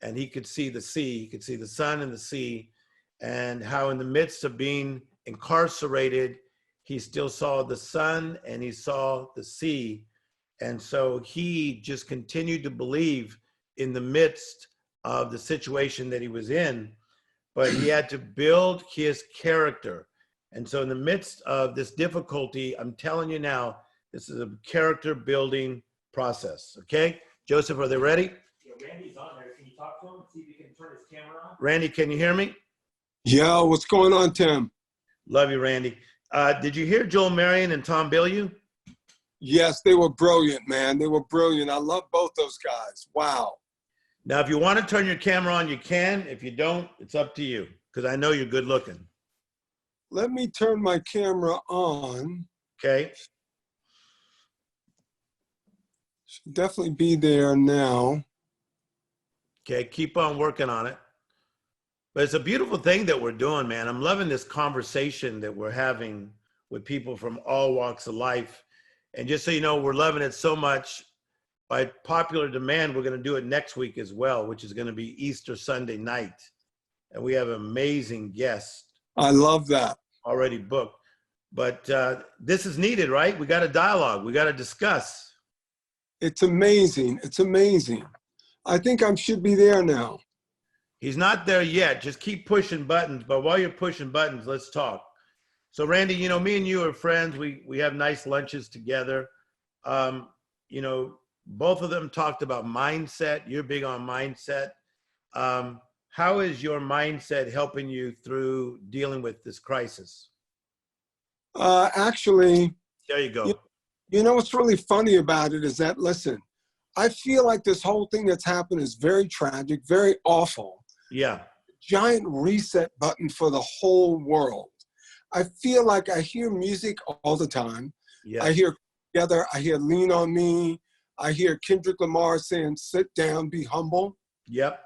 and he could see the sea. He could see the sun and the sea, and how in the midst of being incarcerated, he still saw the sun and he saw the sea. And so he just continued to believe in the midst of the situation that he was in, but he had to build his character. And so in the midst of this difficulty, I'm telling you now, this is a character building process. Okay, Joseph, are they ready? Yeah, Randy's on there. Can you talk to him? See if he can turn his camera on? Randy, can you hear me? Yeah, what's going on, Tim? Love you, Randy. Did you hear Joel Marion and Tom Bilyeu? Yes, they were brilliant, man. They were brilliant. I love both those guys. Wow. Now, if you want to turn your camera on, you can. If you don't, it's up to you, because I know you're good looking. Let me turn my camera on. Okay. Should definitely be there now. Okay, keep on working on it. But it's a beautiful thing that we're doing, man. I'm loving this conversation that we're having with people from all walks of life. And just so you know, we're loving it so much. By popular demand, we're going to do it next week as well, which is going to be Easter Sunday night. And we have amazing guests I love that. already booked. But this is needed, right? We got a dialogue. We got to discuss. It's amazing. It's amazing. I think I should be there now. He's not there yet. Just keep pushing buttons. But while you're pushing buttons, let's talk. So Randy, you know, me and you are friends. We have nice lunches together. You know, both of them talked about mindset. You're big on mindset. How is your mindset helping you through dealing with this crisis? Actually, There you go. you know what's really funny about it is that, listen, I feel like this whole thing that's happened is very tragic, very awful. Yeah. Giant reset button for the whole world. I feel like I hear music all the time. Yeah. I hear Together, I hear Lean on Me. I hear Kendrick Lamar saying, sit down, be humble. Yep.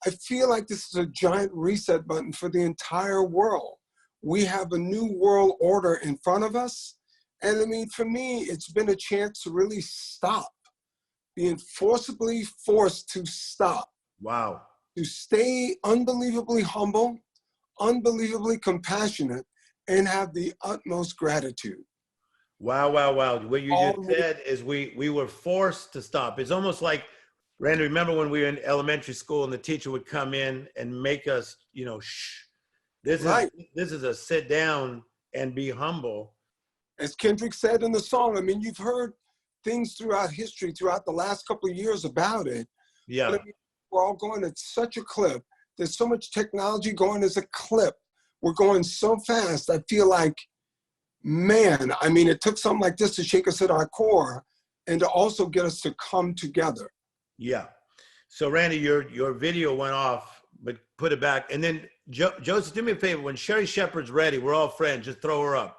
I feel like this is a giant reset button for the entire world. We have a new world order in front of us. And I mean, for me, it's been a chance to really stop, being forcibly forced to stop, Wow. to stay unbelievably humble, unbelievably compassionate, and have the utmost gratitude. Wow, wow, wow. What you just said is we were forced to stop. It's almost like, Randy, remember when we were in elementary school and the teacher would come in and make us, you know, shh. Right. This is a sit down and be humble. As Kendrick said in the song, I mean, you've heard things throughout history, throughout the last couple of years about it. Yeah. But I mean, we're all going at such a clip. There's so much technology going as a clip. We're going so fast. I feel like, man, I mean, it took something like this to shake us at our core and to also get us to come together. Yeah. So Randy, your video went off, but put it back. And then Joseph, do me a favor. When Sherri Shepherd's ready, we're all friends. Just throw her up.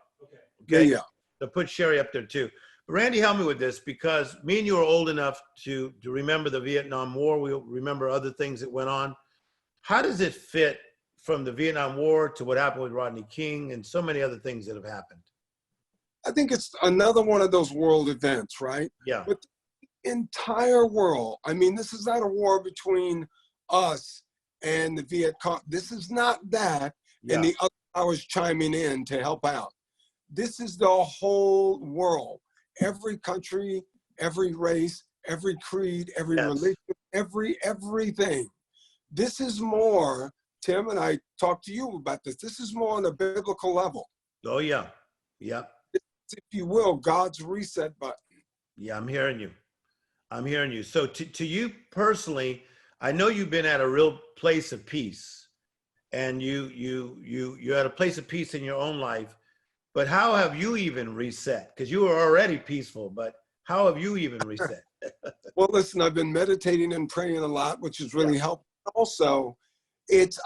Okay. Yeah. So put Sherri up there too. But Randy, help me with this, because me and you are old enough to remember the Vietnam War. We remember other things that went on. How does it fit from the Vietnam War to what happened with Rodney King and so many other things that have happened? I think it's another one of those world events, right? Yeah. But the entire world, I mean, this is not a war between us and the Viet Cong. This is not that, and the other powers chiming in to help out. This is the whole world. Every country, every race, every creed, every religion, everything. This is more, Tim, and I talked to you about this. This is more on a biblical level. Oh, yeah. Yeah. It's, if you will, God's reset button. Yeah, I'm hearing you. I'm hearing you. So to you personally, I know you've been at a real place of peace, and you're at a place of peace in your own life. But how have you even reset? Because you were already peaceful, but how have you even reset? Well, listen, I've been meditating and praying a lot, which has really helped. Also,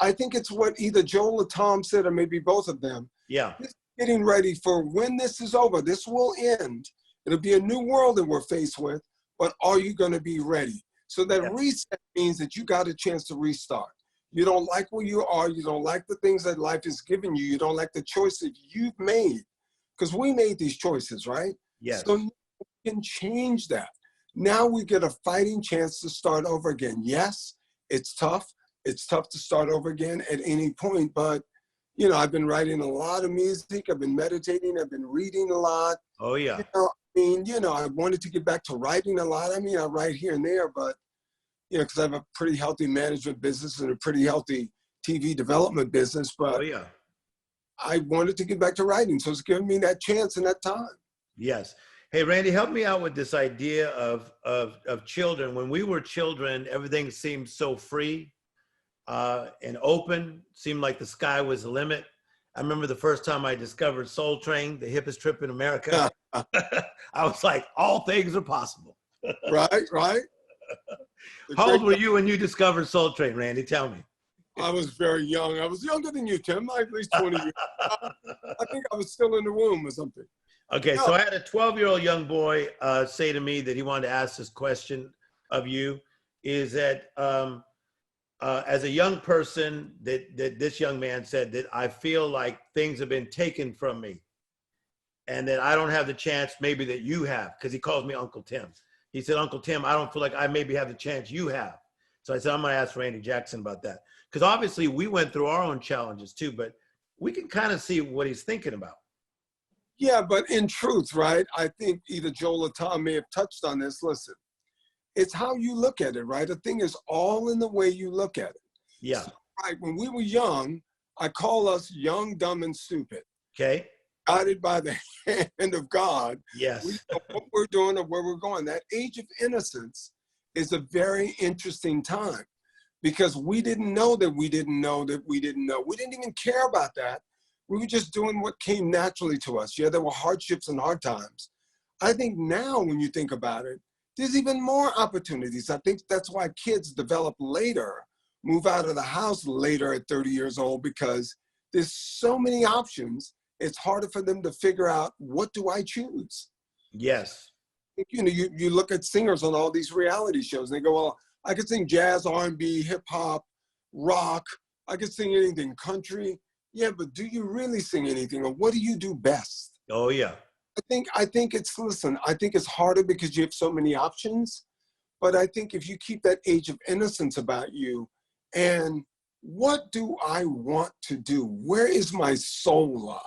I think it's what either Joel or Tom said, or maybe both of them. Yeah. Getting ready for when this is over. This will end. It'll be a new world that we're faced with, but are you going to be ready? So that reset means that you got a chance to restart. You don't like where you are. You don't like the things that life has given you. You don't like the choices you've made, because we made these choices, right? Yes. So we can change that. Now we get a fighting chance to start over again. Yes, it's tough. It's tough to start over again at any point, but you know, I've been writing a lot of music. I've been meditating. I've been reading a lot. Oh, yeah. I wanted to get back to writing a lot. I mean, I write here and there, but because I have a pretty healthy management business and a pretty healthy TV development business, but I wanted to get back to writing. So it's giving me that chance and that time. Yes. Hey, Randy, help me out with this idea of children. When we were children, everything seemed so free and open, seemed like the sky was the limit. I remember the first time I discovered Soul Train, the hippest trip in America. I was like, all things are possible. Right. How old were you when you discovered Soul Train, Randy? Tell me. I was very young. I was younger than you, Tim, at least 20 years. I think I was still in the womb or something. Okay, so I had a 12-year-old young boy say to me that he wanted to ask this question of you, is that as a young person, that this young man said that I feel like things have been taken from me and that I don't have the chance maybe that you have, because he calls me Uncle Tim. He said, Uncle Tim, I don't feel like I maybe have the chance you have. So I said, I'm going to ask Randy Jackson about that. Because obviously we went through our own challenges too, but we can kind of see what he's thinking about. Yeah, but in truth, right, I think either Joel or Tom may have touched on this. Listen, it's how you look at it, right? The thing is all in the way you look at it. Yeah. So, right, when we were young, I call us young, dumb, and stupid. Okay. Guided by the hand of God. Yes. We know what we're doing or where we're going. That age of innocence is a very interesting time, because we didn't know that we didn't know that we didn't know. We didn't even care about that. We were just doing what came naturally to us. Yeah, there were hardships and hard times. I think now when you think about it, there's even more opportunities. I think that's why kids develop later, move out of the house later at 30 years old, because there's so many options. It's harder for them to figure out, what do I choose? Yes. You look at singers on all these reality shows and they go, well, I could sing jazz, R&B, hip hop, rock. I could sing anything, country. Yeah, but do you really sing anything, or what do you do best? Oh, yeah. I think it's harder because you have so many options. But I think if you keep that age of innocence about you, and what do I want to do? Where is my soul lie?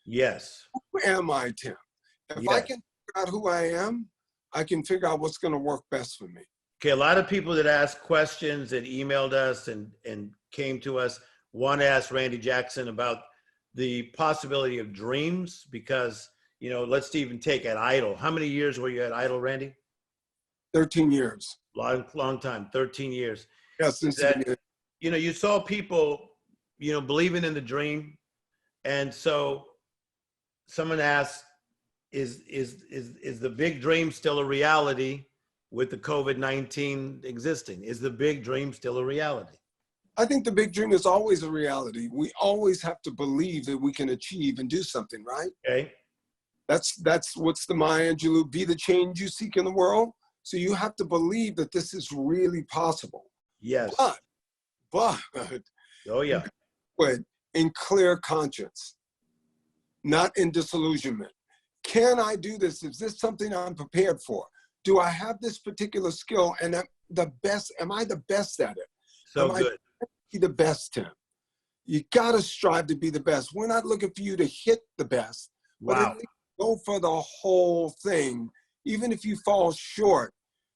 Yes. Who am I, Tim? If I can figure out who I am, I can figure out what's going to work best for me. Okay, a lot of people that asked questions that emailed us and came to us, want to ask Randy Jackson about the possibility of dreams, because, you know, let's even take at Idol. How many years were you at Idol, Randy? 13 years. Long time, 13 years. Yes, since the That, beginning. you know, you saw people, you know, believing in the dream. And so someone asked, is the big dream still a reality with the COVID-19 existing? Is the big dream still a reality? I think the big dream is always a reality. We always have to believe that we can achieve and do something, right? Okay. That's what's the Maya Angelou, be the change you seek in the world. So you have to believe that this is really possible. Yes. But Oh, yeah. but in clear conscience, not in disillusionment. Can I do this? Is this something I'm prepared for? Do I have this particular skill? And am I the best at it? So Am good. I be the best, Tim? You gotta strive to be the best. We're not looking for you to hit the best, but Wow. at least go for the whole thing. Even if you fall short,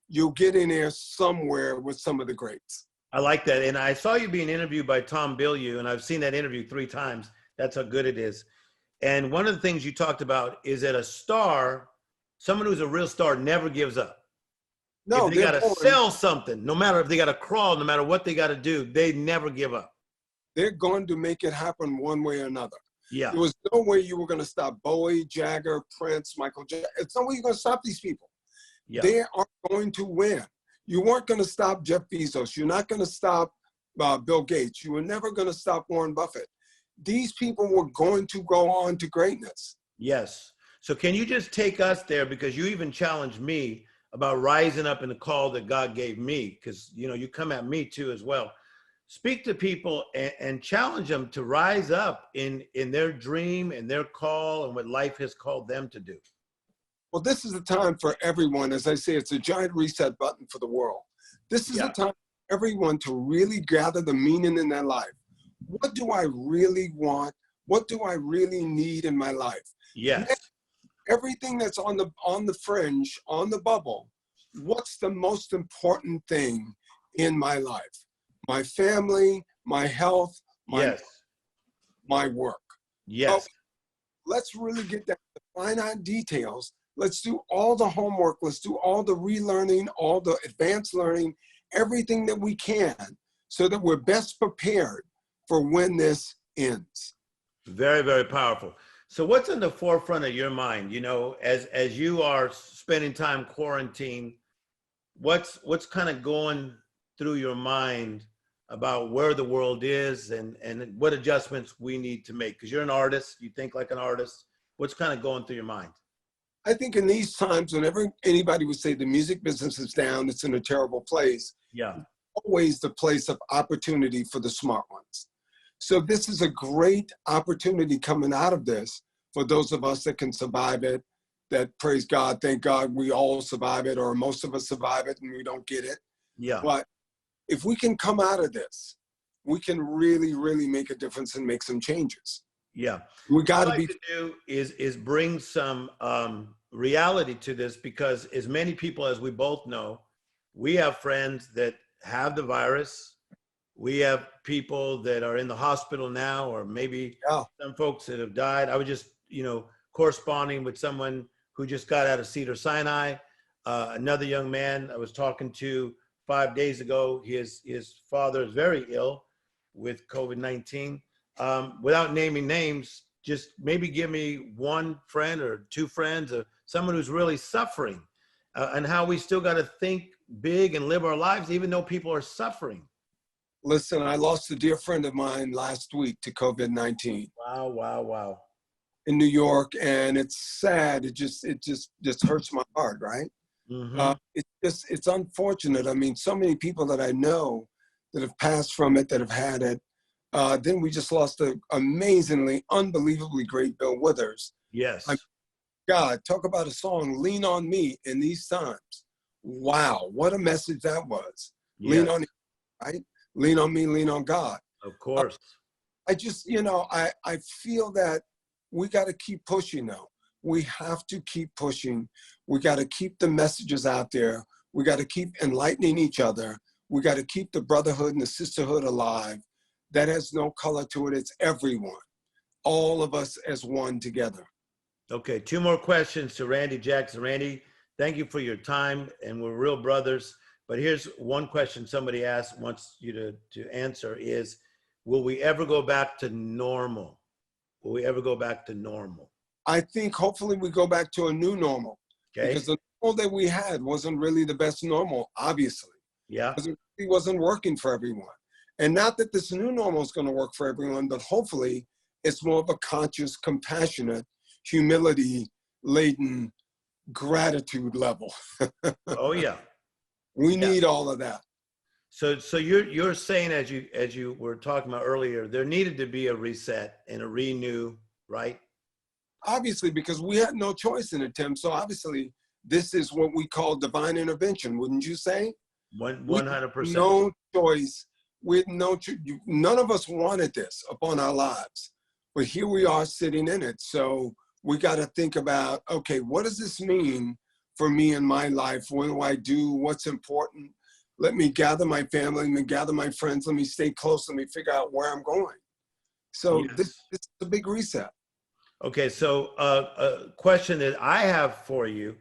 you'll get in there somewhere with some of the greats. I like that. And I saw you being interviewed by Tom Bilyeu, and I've seen that interview 3 times. That's how good it is. And one of the things you talked about is that a star, someone who's a real star, never gives up. No, If they got to going, sell something, no matter if they got to crawl, no matter what they got to do, they never give up. they're going to make it happen one way or another. Yeah. There was no way you were going to stop Bowie, Jagger, Prince, Michael Jackson. It's no way you're going to stop these people. Yeah. They are going to win. You weren't going to stop Jeff Bezos. You're not going to stop Bill Gates. You were never going to stop Warren Buffett. These people were going to go on to greatness. Yes. So can you just take us there, because you even challenged me about rising up in the call that God gave me, because, you know, you come at me too as well. Speak to people and challenge them to rise up in their dream and their call and what life has called them to do. Well, this is the time for everyone. As I say, it's a giant reset button for the world. This is the time for everyone to really gather the meaning in their life. What do I really want? What do I really need in my life? Yes. Everything that's on the fringe, on the bubble, what's the most important thing in my life? My family, my health, my work. Yes. So let's really get down to the finite details. Let's do all the homework. Let's do all the relearning, all the advanced learning, everything that we can, so that we're best prepared for when this ends. Very, very powerful. So what's in the forefront of your mind, you know, as you are spending time quarantined, what's kind of going through your mind about where the world is and what adjustments we need to make? Because you're an artist, you think like an artist. What's kind of going through your mind? I think in these times, whenever anybody would say the music business is down, it's in a terrible place, Yeah. always the place of opportunity for the smart ones. So this is a great opportunity coming out of this for those of us that can survive it, that, praise God, thank God we all survive it, or most of us survive it and we don't get it. Yeah. But if we can come out of this, we can really, really make a difference and make some changes. Yeah. We got What to I'd be. like to do is bring some reality to this, because as many people as we both know, we have friends that have the virus. We have people that are in the hospital now, or maybe some folks that have died. I was just, you know, corresponding with someone who just got out of Cedar Sinai. Another young man I was talking to 5 days ago, his father is very ill with COVID-19. Without naming names, just maybe give me one friend or two friends or someone who's really suffering, and how we still got to think big and live our lives, even though people are suffering. Listen, I lost a dear friend of mine last week to COVID-19. Wow, wow, wow. In New York, and it's sad. It just hurts my heart, right? Mm-hmm. It's unfortunate. I mean, so many people that I know that have passed from it, that have had it. Then we just lost an amazingly, unbelievably great Bill Withers. Yes. God, talk about a song, Lean on Me in these times. Wow, what a message that was. Yes. Lean on me, right? Lean on me, lean on God. Of course. I just, you know, I feel that we got to keep pushing though. We have to keep pushing. We got to keep the messages out there. We got to keep enlightening each other. We got to keep the brotherhood and the sisterhood alive. that has no color to it. It's everyone, all of us as one together. Okay, 2 more questions to Randy Jackson. Randy, thank you for your time, and we're real brothers. But here's one question somebody asked, wants you to answer is, will we ever go back to normal? Will we ever go back to normal? I think hopefully we go back to a new normal. Okay. Because the normal that we had wasn't really the best normal, obviously. Yeah. Because it really wasn't working for everyone. And not that this new normal is going to work for everyone, but hopefully it's more of a conscious, compassionate, humility-laden gratitude level. Oh yeah. We need all of that. So you're saying, as you were talking about earlier, there needed to be a reset and a renew, right? Obviously, because we had no choice in it, Tim. So obviously, this is what we call divine intervention, wouldn't you say? 100%. No choice. None of us wanted this upon our lives, but here we are sitting in it. So we got to think about, okay, what does this mean for me in my life? What do I do? What's important? Let me gather my family, let me gather my friends, let me stay close, let me figure out where I'm going. So Yes. this is a big reset. Okay, so a question that I have for you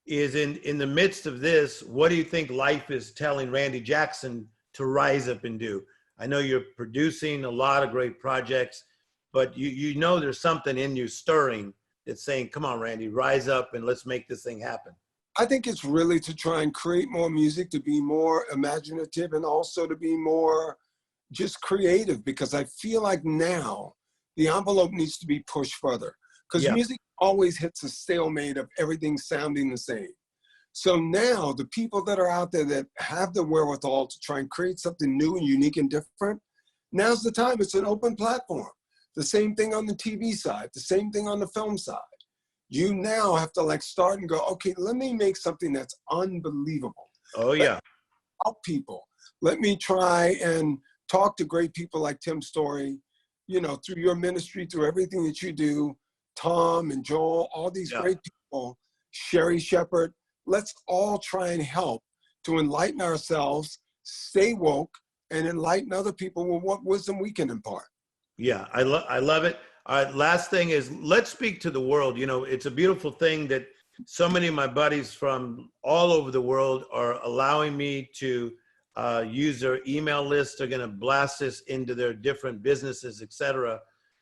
is, in the midst of this, what do you think life is telling Randy Jackson to rise up and do? I know you're producing a lot of great projects, but you know there's something in you stirring that's saying, come on, Randy, rise up and let's make this thing happen. I think it's really to try and create more music, to be more imaginative, and also to be more just creative, because I feel like now the envelope needs to be pushed further, because music always hits a stalemate of everything sounding the same. So now the people that are out there that have the wherewithal to try and create something new and unique and different, now's the time. It's an open platform. The same thing on the TV side, the same thing on the film side. You now have to like start and go, okay, let me make something that's unbelievable. Oh yeah. Help people. Let me try and talk to great people like Tim Storey, you know, through your ministry, through everything that you do, Tom and Joel, all these great people, Sherri Shepherd. Let's all try and help to enlighten ourselves, stay woke, and enlighten other people with what wisdom we can impart. Yeah, I love it. Last thing is, let's speak to the world. You know, it's a beautiful thing that so many of my buddies from all over the world are allowing me to use their email list. They're going to blast this into their different businesses, etc.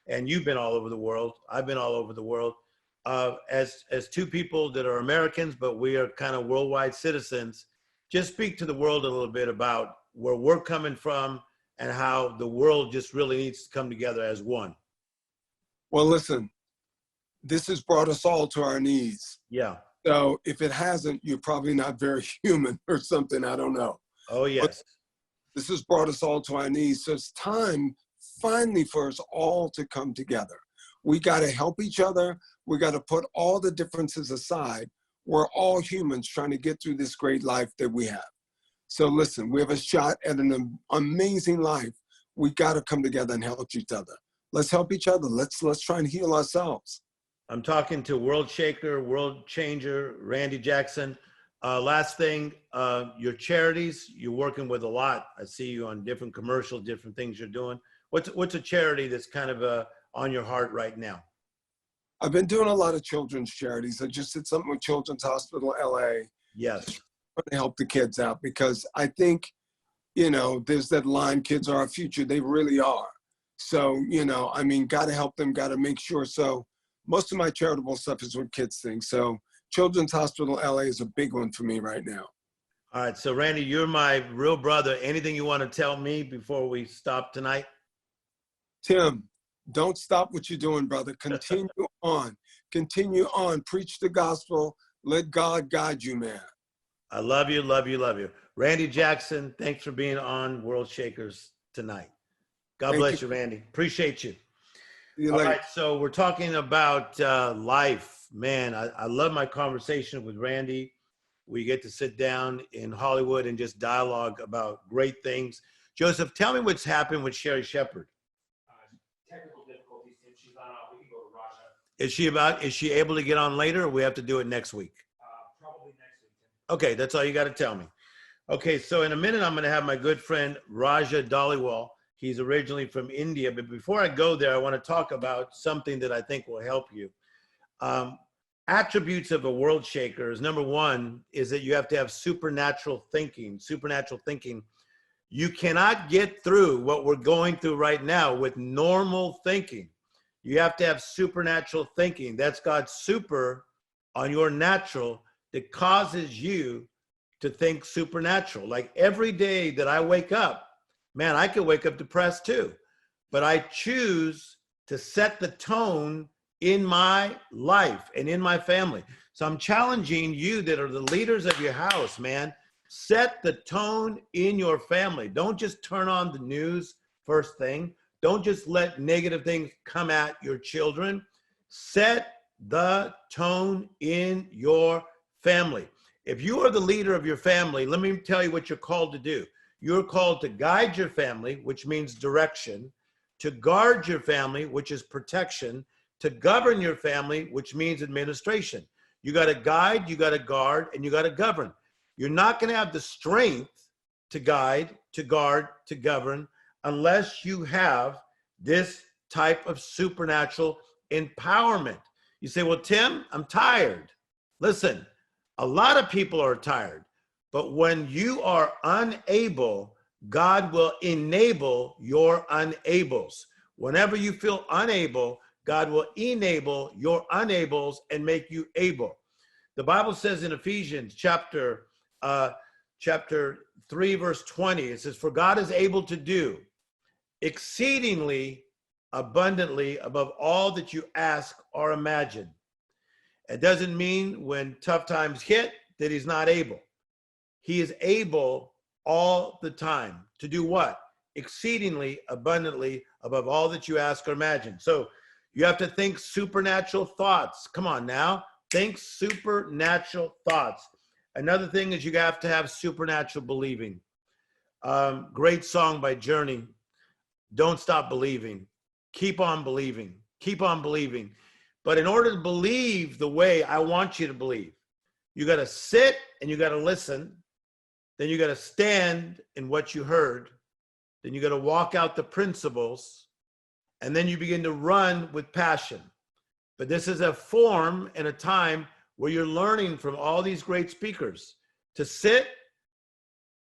And you've been all over the world. I've been all over the world. As 2 people that are Americans, but we are kind of worldwide citizens, just speak to the world a little bit about where we're coming from and how the world just really needs to come together as one. Well, listen, this has brought us all to our knees. Yeah. So if it hasn't, you're probably not very human or something. I don't know. Oh, yes. But this has brought us all to our knees. So it's time finally for us all to come together. We got to help each other. We got to put all the differences aside. We're all humans trying to get through this great life that we have. So listen, we have a shot at an amazing life. We got to come together and help each other. Let's help each other. Let's try and heal ourselves. I'm talking to world shaker, world changer, Randy Jackson. Last thing, your charities, you're working with a lot. I see you on different commercials, different things you're doing. What's a charity that's kind of on your heart right now? I've been doing a lot of children's charities. I just did something with Children's Hospital LA. Yes. To help the kids out, because I think, you know, there's that line, kids are our future. They really are. So, you know, I mean, got to help them, got to make sure. So most of my charitable stuff is with kids things. So Children's Hospital LA is a big one for me right now. All right. So Randy, you're my real brother. Anything you want to tell me before we stop tonight? Tim, don't stop what you're doing, brother. Continue on. Continue on. Preach the gospel. Let God guide you, man. I love you, love you, love you. Randy Jackson, thanks for being on World Shakers tonight. God bless you, Randy. Appreciate you. See you All later. right, so we're talking about life. Man, I love my conversation with Randy. We get to sit down in Hollywood and just dialogue about great things. Joseph, tell me what's happened with Sherri Shepherd. Technical difficulties, Tim. She's not on. We can go to Raja. Is she able to get on later, or we have to do it next week? Probably next week, Tim. Okay, that's all you got to tell me. Okay, so in a minute, I'm going to have my good friend Raja Dhaliwal. He's originally from India. But before I go there, I want to talk about something that I think will help you. Attributes of a world shaker is, number one, is that you have to have supernatural thinking. Supernatural thinking. You cannot get through what we're going through right now with normal thinking. You have to have supernatural thinking. That's God's super on your natural that causes you to think supernatural. Like every day that I wake up, man, I could wake up depressed too, but I choose to set the tone in my life and in my family. So I'm challenging you that are the leaders of your house, man. Set the tone in your family. Don't just turn on the news first thing. Don't just let negative things come at your children. Set the tone in your family. If you are the leader of your family, let me tell you what you're called to do. You're called to guide your family, which means direction, to guard your family, which is protection, to govern your family, which means administration. You got to guide, you got to guard, and you got to govern. You're not going to have the strength to guide, to guard, to govern, unless you have this type of supernatural empowerment. You say, well, Tim, I'm tired. Listen, a lot of people are tired, but when you are unable, God will enable your unables. Whenever you feel unable, God will enable your unables and make you able. The Bible says in Ephesians chapter 3, verse 20, it says, for God is able to do exceedingly abundantly above all that you ask or imagine. It doesn't mean when tough times hit that he's not able. He is able all the time to do what? Exceedingly abundantly above all that you ask or imagine. So you have to think supernatural thoughts. Come on now, think supernatural thoughts. Another thing is you have to have supernatural believing. Great song by Journey. Don't stop believing. Keep on believing. Keep on believing. But in order to believe the way I want you to believe, you got to sit and you got to listen. Then you got to stand in what you heard. Then you got to walk out the principles. And then you begin to run with passion. But this is a form and a time where you're learning from all these great speakers to sit,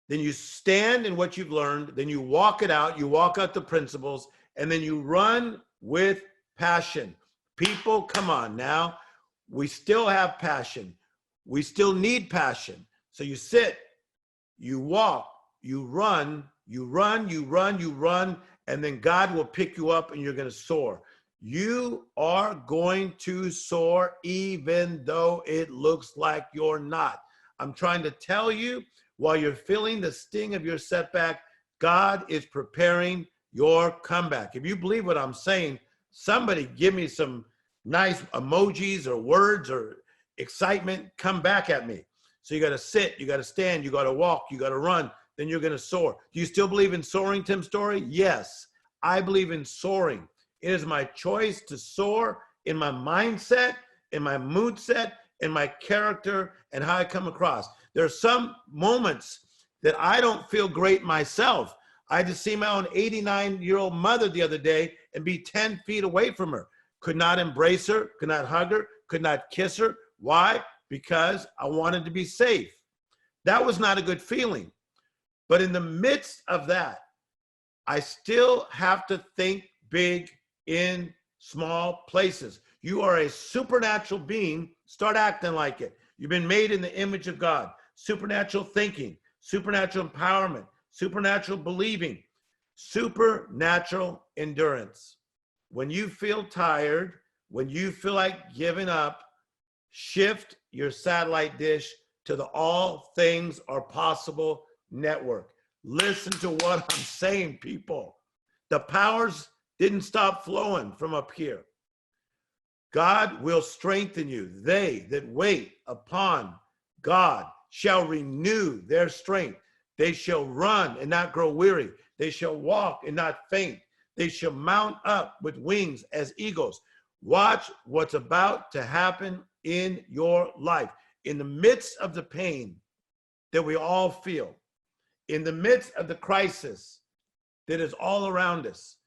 then you stand in what you've learned, then you walk it out, you walk out the principles, and then you run with passion. People, come on now. We still have passion. We still need passion. So you sit, you walk, you run, you run, you run, you run, and then God will pick you up and you're going to soar. You are going to soar even though it looks like you're not. I'm trying to tell you, while you're feeling the sting of your setback, God is preparing your comeback. If you believe what I'm saying, somebody give me some nice emojis or words or excitement. Come back at me. So you got to sit, you got to stand, you got to walk, you got to run, then you're going to soar. Do you still believe in soaring, Tim Storey? Yes, I believe in soaring. It is my choice to soar in my mindset, in my mood set, in my character, and how I come across. There are some moments that I don't feel great myself. I had to see my own 89-year-old mother the other day and be 10 feet away from her. Could not embrace her, could not hug her, could not kiss her. Why? Because I wanted to be safe. That was not a good feeling. But in the midst of that, I still have to think big in small places. You are a supernatural being. Start acting like it. You've been made in the image of God. Supernatural thinking, supernatural empowerment, supernatural believing, supernatural endurance. When you feel tired, when you feel like giving up, shift your satellite dish to the All Things Are Possible network. Listen to what I'm saying, people. The powers didn't stop flowing from up here. God will strengthen you. They that wait upon God shall renew their strength. They shall run and not grow weary. They shall walk and not faint. They shall mount up with wings as eagles. Watch what's about to happen in your life. In the midst of the pain that we all feel, in the midst of the crisis, that is all around us.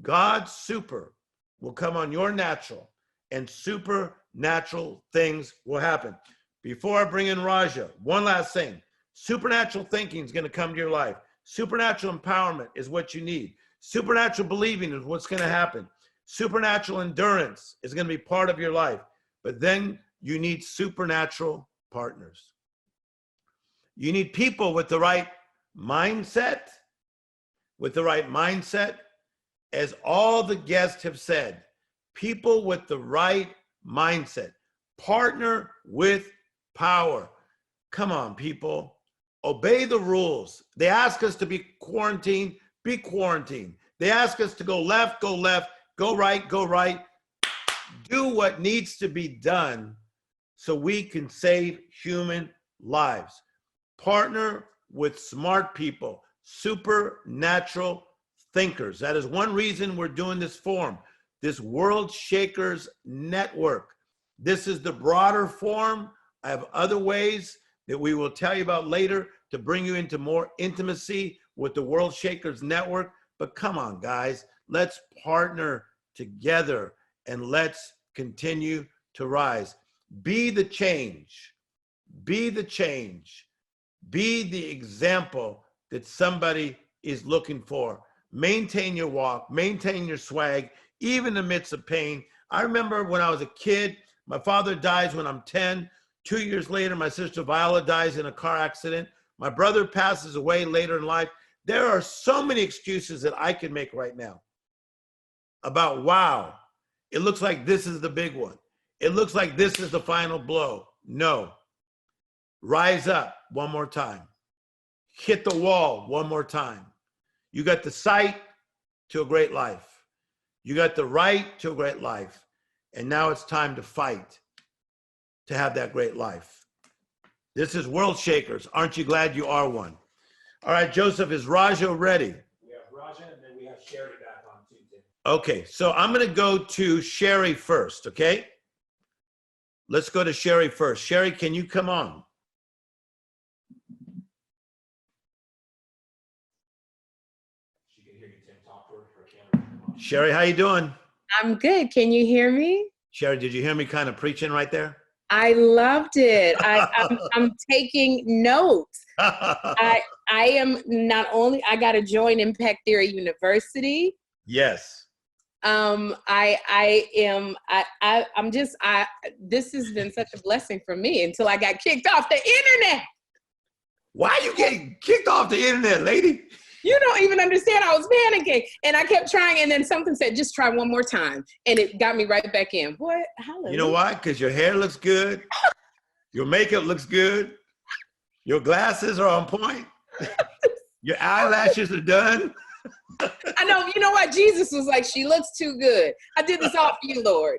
God's super will come on your natural, and supernatural things will happen. Before I bring in Raja, one last thing. Supernatural thinking is going to come to your life. Supernatural empowerment is what you need. Supernatural believing is what's going to happen. Supernatural endurance is going to be part of your life. But then you need supernatural partners. You need people with the right mindset, as all the guests have said, people with the right mindset. Partner with power. Come on, people. Obey the rules. They ask us to be quarantined, be quarantined. They ask us to go left, go right, go right. Do what needs to be done so we can save human lives. Partner with smart people, supernatural thinkers. That is one reason we're doing this forum, this World Shakers Network. This is the broader forum. I have other ways that we will tell you about later to bring you into more intimacy with the World Shakers Network. But come on, guys, let's partner together and let's continue to rise. Be the change. Be the change. Be the example that somebody is looking for. Maintain your walk, maintain your swag, even amidst of pain. I remember when I was a kid, my father dies when I'm 10. 2 years later, my sister Viola dies in a car accident. My brother passes away later in life. There are so many excuses that I can make right now about, wow, it looks like this is the big one. It looks like this is the final blow. No. Rise up one more time. Hit the wall one more time. You got the sight to a great life. You got the right to a great life. And now it's time to fight to have that great life. This is World Shakers. Aren't you glad you are one? All right, Joseph, is Raja ready? We have Raja, and then we have Sherri back on Tuesday. Okay, so I'm going to go to Sherri first, okay? Let's go to Sherri first. Sherri, can you come on? She can hear you, Tim. Talk to her camera. Sherri, how you doing? I'm good. Can you hear me? Sherri, did you hear me kind of preaching right there? I loved it. I'm taking notes. I am not only, I got to join Impact Theory University. Yes. This has been such a blessing for me until I got kicked off the internet. Why are you getting kicked off the internet, lady? You don't even understand. I was panicking and I kept trying. And then something said, just try one more time. And it got me right back in. What? Hallelujah. You know why? Because your hair looks good. Your makeup looks good. Your glasses are on point. Your eyelashes are done. I know. You know what? Jesus was like, she looks too good. I did this all for you, Lord.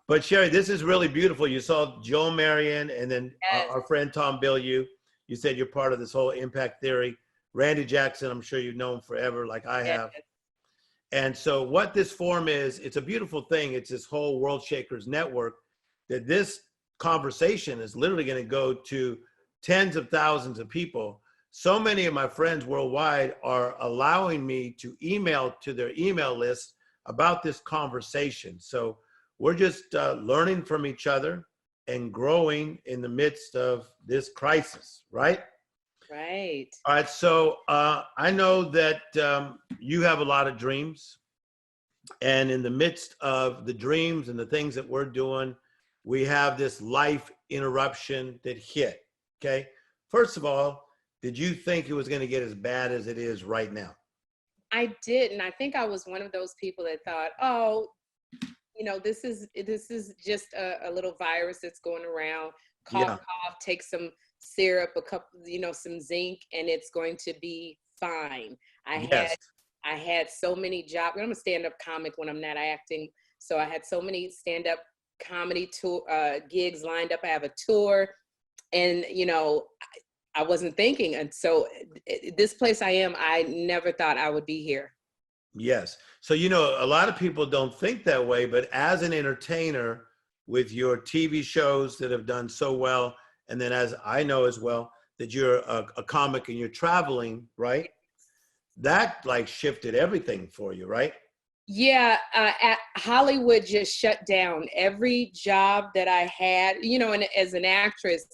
But Sherri, this is really beautiful. You saw Joel Marion and then Yes. our friend Tom Bilyeu. You said you're part of this whole impact theory. Randy Jackson, I'm sure you've known forever like I have. Yes. And so what this forum is, it's a beautiful thing. It's this whole World Shakers Network that this conversation is literally going to go to tens of thousands of people. So many of my friends worldwide are allowing me to email to their email list about this conversation. So we're just learning from each other and growing in the midst of this crisis, right? Right. All right, so I know that you have a lot of dreams, and in the midst of the dreams and the things that we're doing, we have this life interruption that hit, okay? First of all, did you think it was gonna get as bad as it is right now? I didn't. I think I was one of those people that thought, oh, you know, this is just a little virus that's going around. Cough, Yeah. cough, take some syrup, a couple, you know, some zinc, and it's going to be fine. Yes. I had so many jobs. I'm a stand-up comic when I'm not acting. So I had so many stand-up comedy tour gigs lined up. I have a tour, and you know, I wasn't thinking. And so this place I am, I never thought I would be here. Yes. So, you know, a lot of people don't think that way, but as an entertainer with your TV shows that have done so well, and then as I know as well, that you're a comic and you're traveling, right? that like shifted everything for you, right? Yeah, at Hollywood just shut down. Every job that I had, you know, and as an actress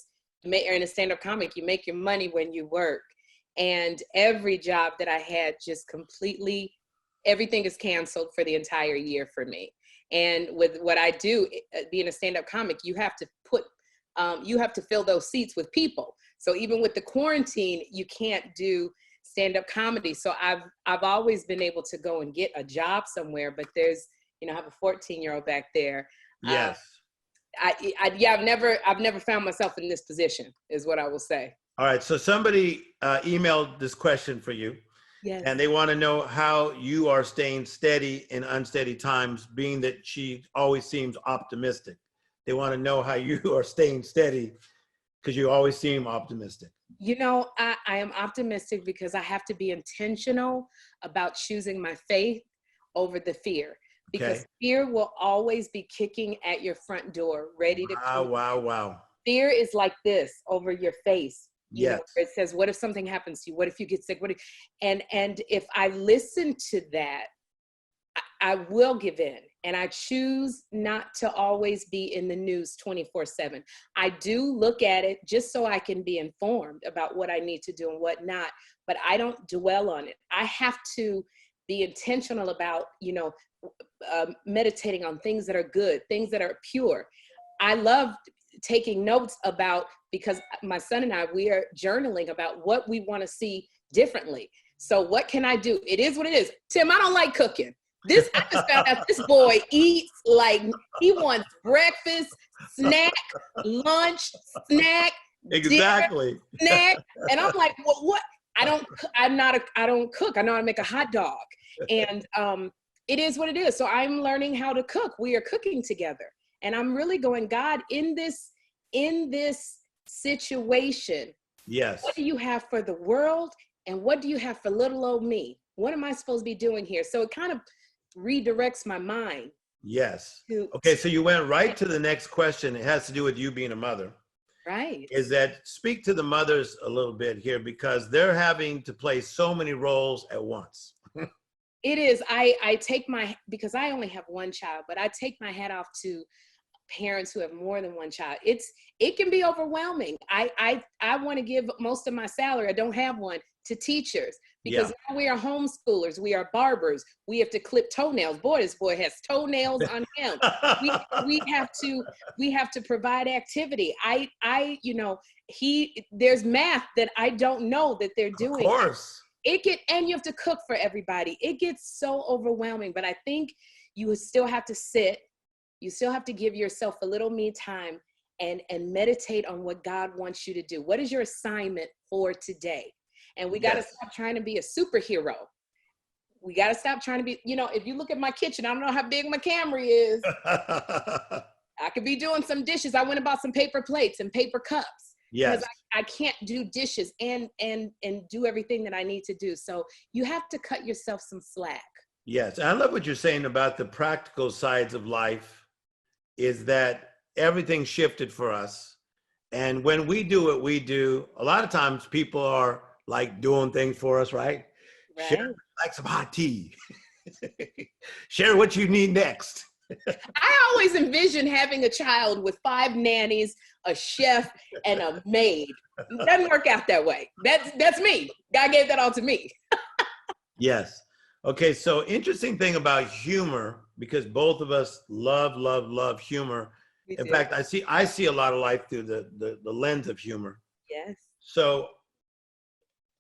or in a stand-up comic, you make your money when you work. And every job that I had just completely, everything is canceled for the entire year for me. And with what I do, being a stand-up comic, you have to fill those seats with people. So even with the quarantine, you can't do stand-up comedy. So I've always been able to go and get a job somewhere, but there's, you know, I have a 14-year-old back there. Yes. I've never found myself in this position, is what I will say. All right. So somebody emailed this question for you. Yes. And they want to know how you are staying steady in unsteady times, being that she always seems optimistic. They want to know how you are staying steady because you always seem optimistic. You know, I am optimistic because I have to be intentional about choosing my faith over the fear. Because Okay. fear will always be kicking at your front door, ready to come. Wow. Fear is like this over your face. You Yes. know, it says, what if something happens to you? What if you get sick? And if I listen to that, I will give in. And I choose not to always be in the news 24/7. I do look at it just so I can be informed about what I need to do and what not, but I don't dwell on it. I have to be intentional about, you know, meditating on things that are good, things that are pure. I love taking notes about, because my son and I, we are journaling about what we want to see differently. So what can I do? It is what it is. Tim, I don't like cooking. I just found out this boy eats like he wants breakfast, snack, lunch, snack, Exactly. dinner, snack. And I'm like, well, what? I don't cook. I know how to make a hot dog. And it is what it is. So I'm learning how to cook. We are cooking together. And I'm really going, God, in this situation, Yes. what do you have for the world? And what do you have for little old me? What am I supposed to be doing here? So it kind of redirects my mind. Yes. Okay, so you went right to the next question. It has to do with you being a mother. Right. Is that speak to the mothers a little bit here, because they're having to play so many roles at once. It is. Because I only have one child, but I take my hat off to parents who have more than one child. It can be overwhelming. I want to give most of my salary, I don't have one, to teachers, because now we are homeschoolers, we are barbers, we have to clip toenails. Boy, this boy has toenails on him. we have to provide activity. There's math that I don't know that they're doing. Of course. And you have to cook for everybody. It gets so overwhelming, but I think you still have to sit. You still have to give yourself a little me time and meditate on what God wants you to do. What is your assignment for today? And we got to stop trying to be a superhero. We got to stop trying to be, if you look at my kitchen, I don't know how big my Camry is. I could be doing some dishes. I went and bought some paper plates and paper cups. Yes. Because I can't do dishes and do everything that I need to do. So you have to cut yourself some slack. Yes. I love what you're saying about the practical sides of life, is that everything shifted for us. And when we do what we do, a lot of times people are like doing things for us, right? Sherri, like some hot tea. Sherri, what you need next? I always envision having a child with 5 nannies, a chef, and a maid. It doesn't work out that way. That's me. God gave that all to me. Yes. Okay, so interesting thing about humor, because both of us love humor. In fact, I see a lot of life through the lens of humor. Yes. So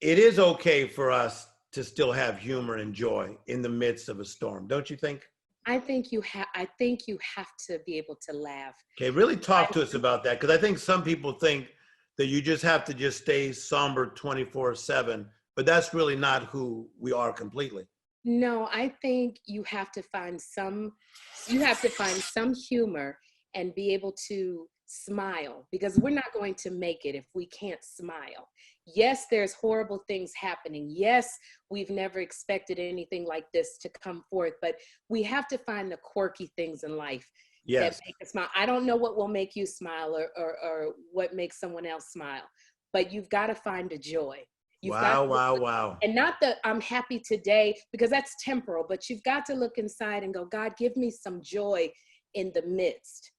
it is okay for us to still have humor and joy in the midst of a storm, don't you think? I think you have to be able to laugh. Okay, really talk to us about that, because I think some people think that you just have to just stay somber 24/7, but that's really not who we are completely. No, I think you have to find some humor and be able to smile, because we're not going to make it if we can't smile. Yes, there's horrible things happening. Yes, we've never expected anything like this to come forth, but we have to find the quirky things in life that make us smile. I don't know what will make you smile or what makes someone else smile, but you've got to find a joy. You've Wow, got wow, wow. and not that I'm happy today, because that's temporal, but you've got to look inside and go, God, give me some joy in the midst.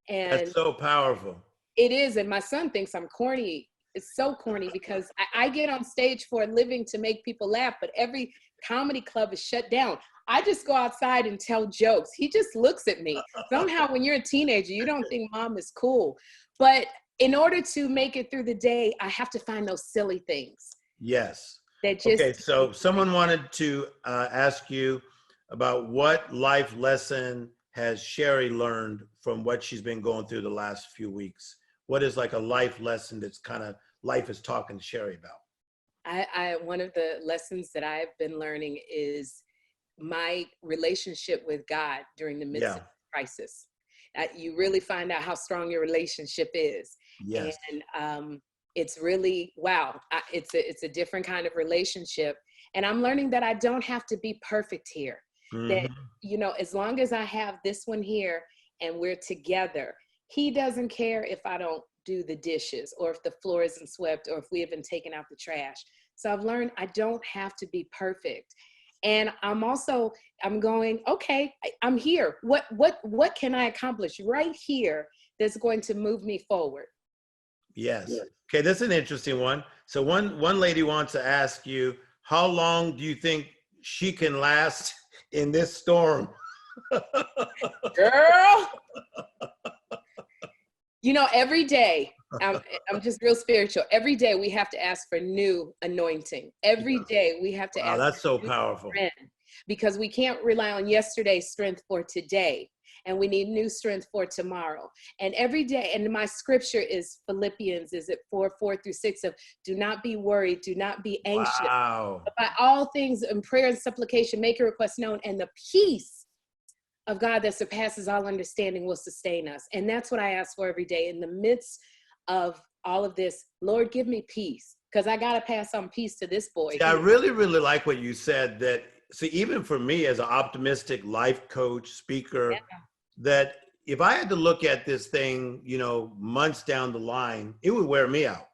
And That's so powerful. it is. And my son thinks I'm corny. It's so corny because I get on stage for a living to make people laugh, but every comedy club is shut down. I just go outside and tell jokes. He just looks at me. Somehow when you're a teenager, you don't think mom is cool. But in order to make it through the day, I have to find those silly things. Yes. That just, Okay, so someone wanted to ask you about what life lesson has Sherri learned from what she's been going through the last few weeks? What is like a life lesson that's kind of life is talking to Sherri about? one of the lessons that I've been learning is my relationship with God during the midst of crisis. You really find out how strong your relationship is. Yes. And it's really, wow, it's a different kind of relationship. And I'm learning that I don't have to be perfect here. That, you know, as long as I have this one here and we're together, he doesn't care if I don't do the dishes or if the floor isn't swept or if we haven't taken out the trash. So I've learned I don't have to be perfect. And I'm going, okay, I'm here. What can I accomplish right here that's going to move me forward? Yes. Okay, that's an interesting one. So one lady wants to ask you, how long do you think she can last in this storm? Girl, you know, every day, I'm just real spiritual. Every day we have to ask for new anointing. Every day we have to ask. That's so for new powerful. strength, because we can't rely on yesterday's strength for today. And we need new strength for tomorrow. And every day, and my scripture is Philippians, is it 4:4-6 of do not be worried, do not be anxious. Wow. But by all things in prayer and supplication, make your request known, and the peace of God that surpasses all understanding will sustain us. And that's what I ask for every day. In the midst of all of this, Lord, give me peace, because I got to pass on peace to this boy. See, I really, really like what you said, that, see, even for me as an optimistic life coach, speaker, that if I had to look at this thing, you know, months down the line, it would wear me out.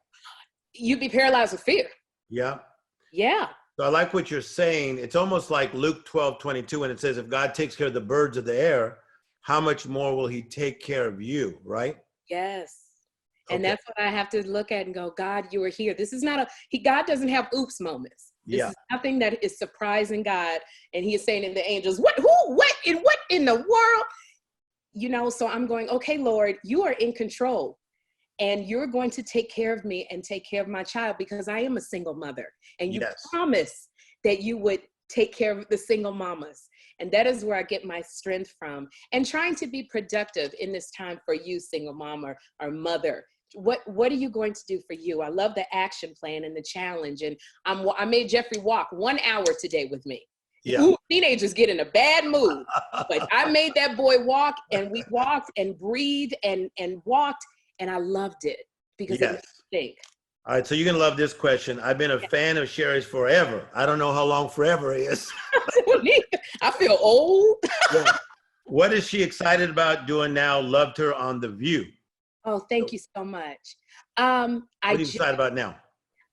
You'd be paralyzed with fear. Yeah. Yeah. So I like what you're saying. It's almost like Luke 12:22, when it says, if God takes care of the birds of the air, how much more will he take care of you, right? Yes. Okay. And that's what I have to look at and go, God, you are here. This is not God doesn't have oops moments. This is nothing that is surprising God. And he is saying in the angels, what in the world? You know, so I'm going, okay, Lord, you are in control. And you're going to take care of me and take care of my child, because I am a single mother. And you promised that you would take care of the single mamas. And that is where I get my strength from. And trying to be productive in this time for you, single mom or mother. What are you going to do for you? I love the action plan and the challenge. And I made Jeffrey walk 1 hour today with me. Yeah. Ooh, teenagers get in a bad mood. But I made that boy walk, and we walked and breathed and walked. And I loved it because it made me think. All right, so you're gonna love this question. I've been a fan of Sherri's forever. I don't know how long forever is. I feel old. What is she excited about doing now? Loved her on The View. Oh, thank you so much. What are you excited about now?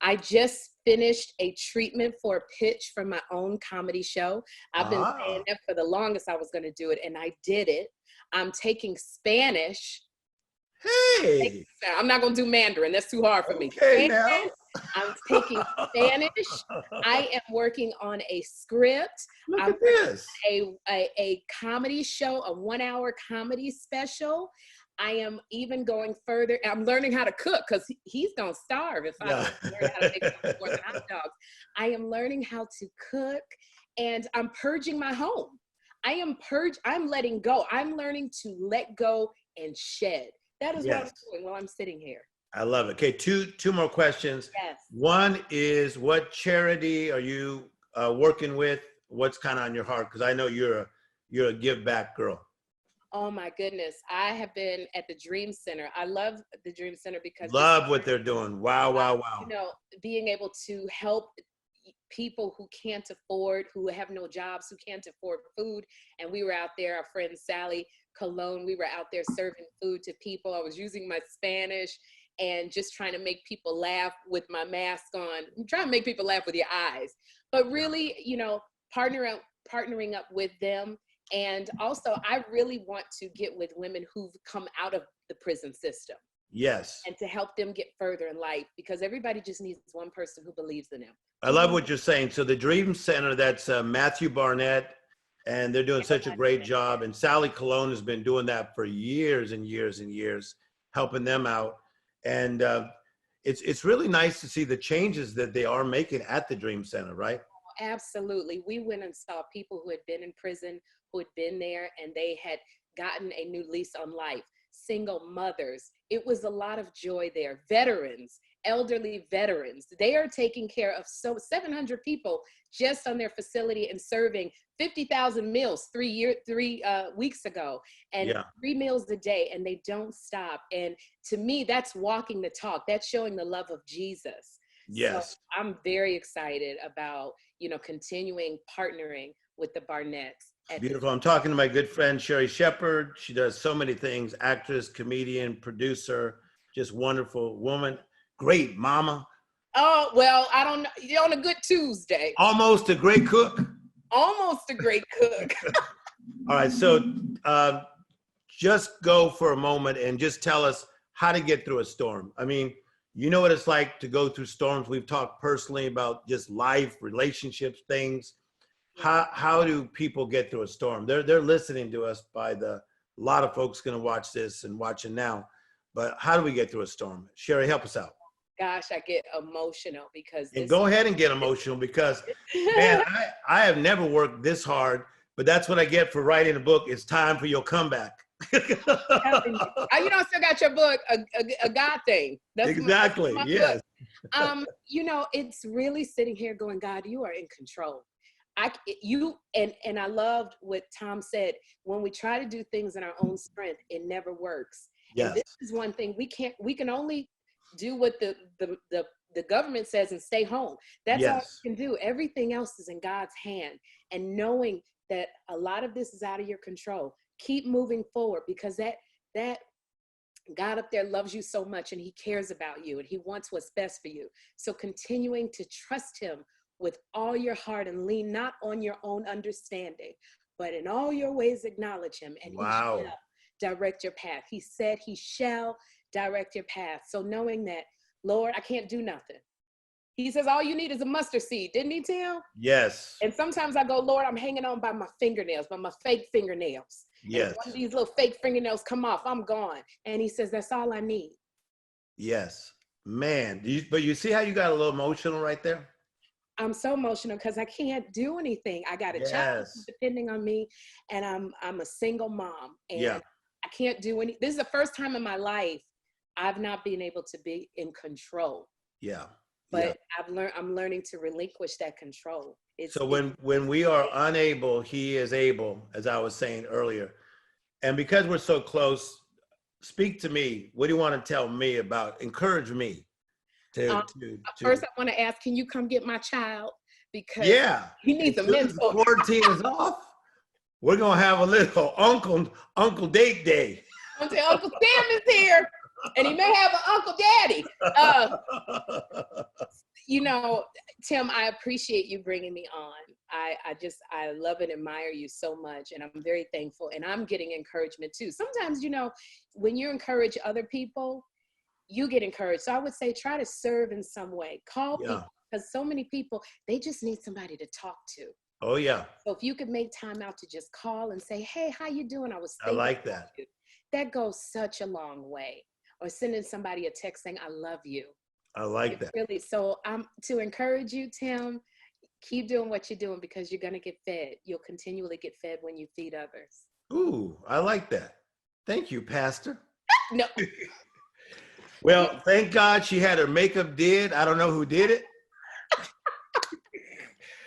I just finished a treatment for a pitch for my own comedy show. I've been saying that for the longest I was going to do it, and I did it. I'm taking Spanish. Hey, I'm not going to do Mandarin. That's too hard for me. Okay, now. I'm taking Spanish. I am working on a script. Look at this. A comedy show, a 1 hour comedy special. I am even going further. I'm learning how to cook, because he's going to starve if I don't learn how to make something more than hot dogs. I am learning how to cook, and I'm purging my home. I'm letting go. I'm learning to let go and shed. That is what I'm doing while I'm sitting here. I love it. Okay, two more questions. Yes. One is, what charity are you working with? What's kind of on your heart? Because I know you're a give back girl. Oh my goodness. I have been at the Dream Center. I love the Dream Center because love what they're doing. Wow, wow, wow. You know, being able to help people who can't afford, who have no jobs, who can't afford food. And we were out there, our friend Sally Cologne, we were out there serving food to people. I was using my Spanish, and just trying to make people laugh with my mask on. I'm trying to make people laugh with your eyes, but really, you know, partnering up with them. And also, I really want to get with women who've come out of the prison system. Yes. And to help them get further in life, because everybody just needs one person who believes in them. I love what you're saying. So the Dream Center, that's Matthew Barnett, and they're doing such a great job. And Sally Colon has been doing that for years and years and years, helping them out. And it's really nice to see the changes that they are making at the Dream Center, right? Absolutely. We went and saw people who had been in prison, who had been there, and they had gotten a new lease on life. Single mothers. It was a lot of joy there. Veterans, elderly veterans. They are taking care of 700 people just on their facility and serving 50,000 meals 3 weeks ago, and 3 meals a day, and they don't stop. And to me, that's walking the talk. That's showing the love of Jesus. Yes. So I'm very excited about, you know, continuing partnering with the Barnetts. Beautiful. I'm talking to my good friend, Sherri Shepherd. She does so many things, actress, comedian, producer, just wonderful woman. Great mama. Oh, well, I don't know. You're on a good Tuesday. Almost a great cook. Almost a great cook. All right. So just go for a moment and just tell us how to get through a storm. I mean, you know what it's like to go through storms. We've talked personally about just life, relationships, things. How do people get through a storm? They're listening to us a lot of folks going to watch this and watching now, but how do we get through a storm? Sherri, help us out. Gosh, I get emotional because and go ahead and get emotional because man, I have never worked this hard, but that's what I get for writing a book. It's time for your comeback. You know, I still got your book, a God thing. That's exactly. my Yes. book. You know, it's really sitting here going, God, you are in control. And I loved what Tom said. When we try to do things in our own strength, it never works. Yes. And this is one thing we can only do what the government says and stay home. That's all we can do. Everything else is in God's hand. And knowing that a lot of this is out of your control. Keep moving forward, because that God up there loves you so much, and he cares about you, and he wants what's best for you. So continuing to trust him with all your heart and lean not on your own understanding, but in all your ways acknowledge him, and he shall direct your path. He said he shall direct your path. So knowing that, Lord, I can't do nothing. He says all you need is a mustard seed, didn't he, Tim? Yes. And sometimes I go, Lord, I'm hanging on by my fingernails, by my fake fingernails. Yes. And one of these little fake fingernails come off, I'm gone. And he says, that's all I need. Yes. Man, but you see how you got a little emotional right there? I'm so emotional because I can't do anything. I got a child depending on me, and I'm a single mom, and I can't do any. This is the first time in my life I've not been able to be in control. Yeah. But I'm learning to relinquish that control. So when we are unable, he is able, as I was saying earlier. And because we're so close, speak to me. What do you want to tell me about? Encourage me. First, I want to ask, can you come get my child? Because he needs a The mentor. quarantine is off. We're going to have a little Uncle Date Day. Uncle Sam is here, and he may have an Uncle Daddy. You know, Tim, I appreciate you bringing me on. I love and admire you so much, and I'm very thankful, and I'm getting encouragement too. Sometimes, you know, when you encourage other people, you get encouraged. So I would say try to serve in some way. Call people, because so many people, they just need somebody to talk to. Oh, yeah. So if you could make time out to just call and say, hey, how you doing? I like that. That goes such a long way. Or sending somebody a text saying, I love you. I like that. Really. So to encourage you, Tim, keep doing what you're doing, because you're going to get fed. You'll continually get fed when you feed others. Ooh, I like that. Thank you, Pastor. No. Well, thank God she had her makeup did. I don't know who did it.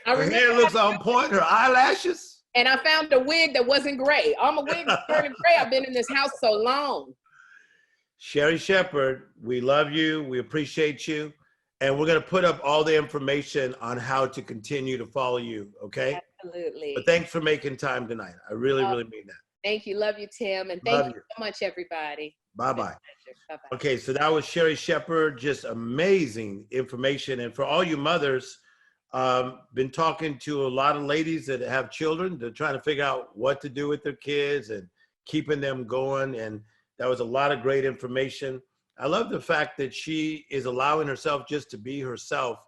Her hair looks on point, her eyelashes. And I found a wig that wasn't gray. All my wigs are turning gray. I've been in this house so long. Sherri Shepherd, we love you. We appreciate you. And we're going to put up all the information on how to continue to follow you, okay? Absolutely. But thanks for making time tonight. I really, really mean that. Thank you. Love you, Tim. And thank you so much, everybody. Bye-bye. Bye-bye. Okay, so that was Sherri Shepherd. Just amazing information. And for all you mothers, been talking to a lot of ladies that have children. They're trying to figure out what to do with their kids and keeping them going. And that was a lot of great information. I love the fact that she is allowing herself just to be herself.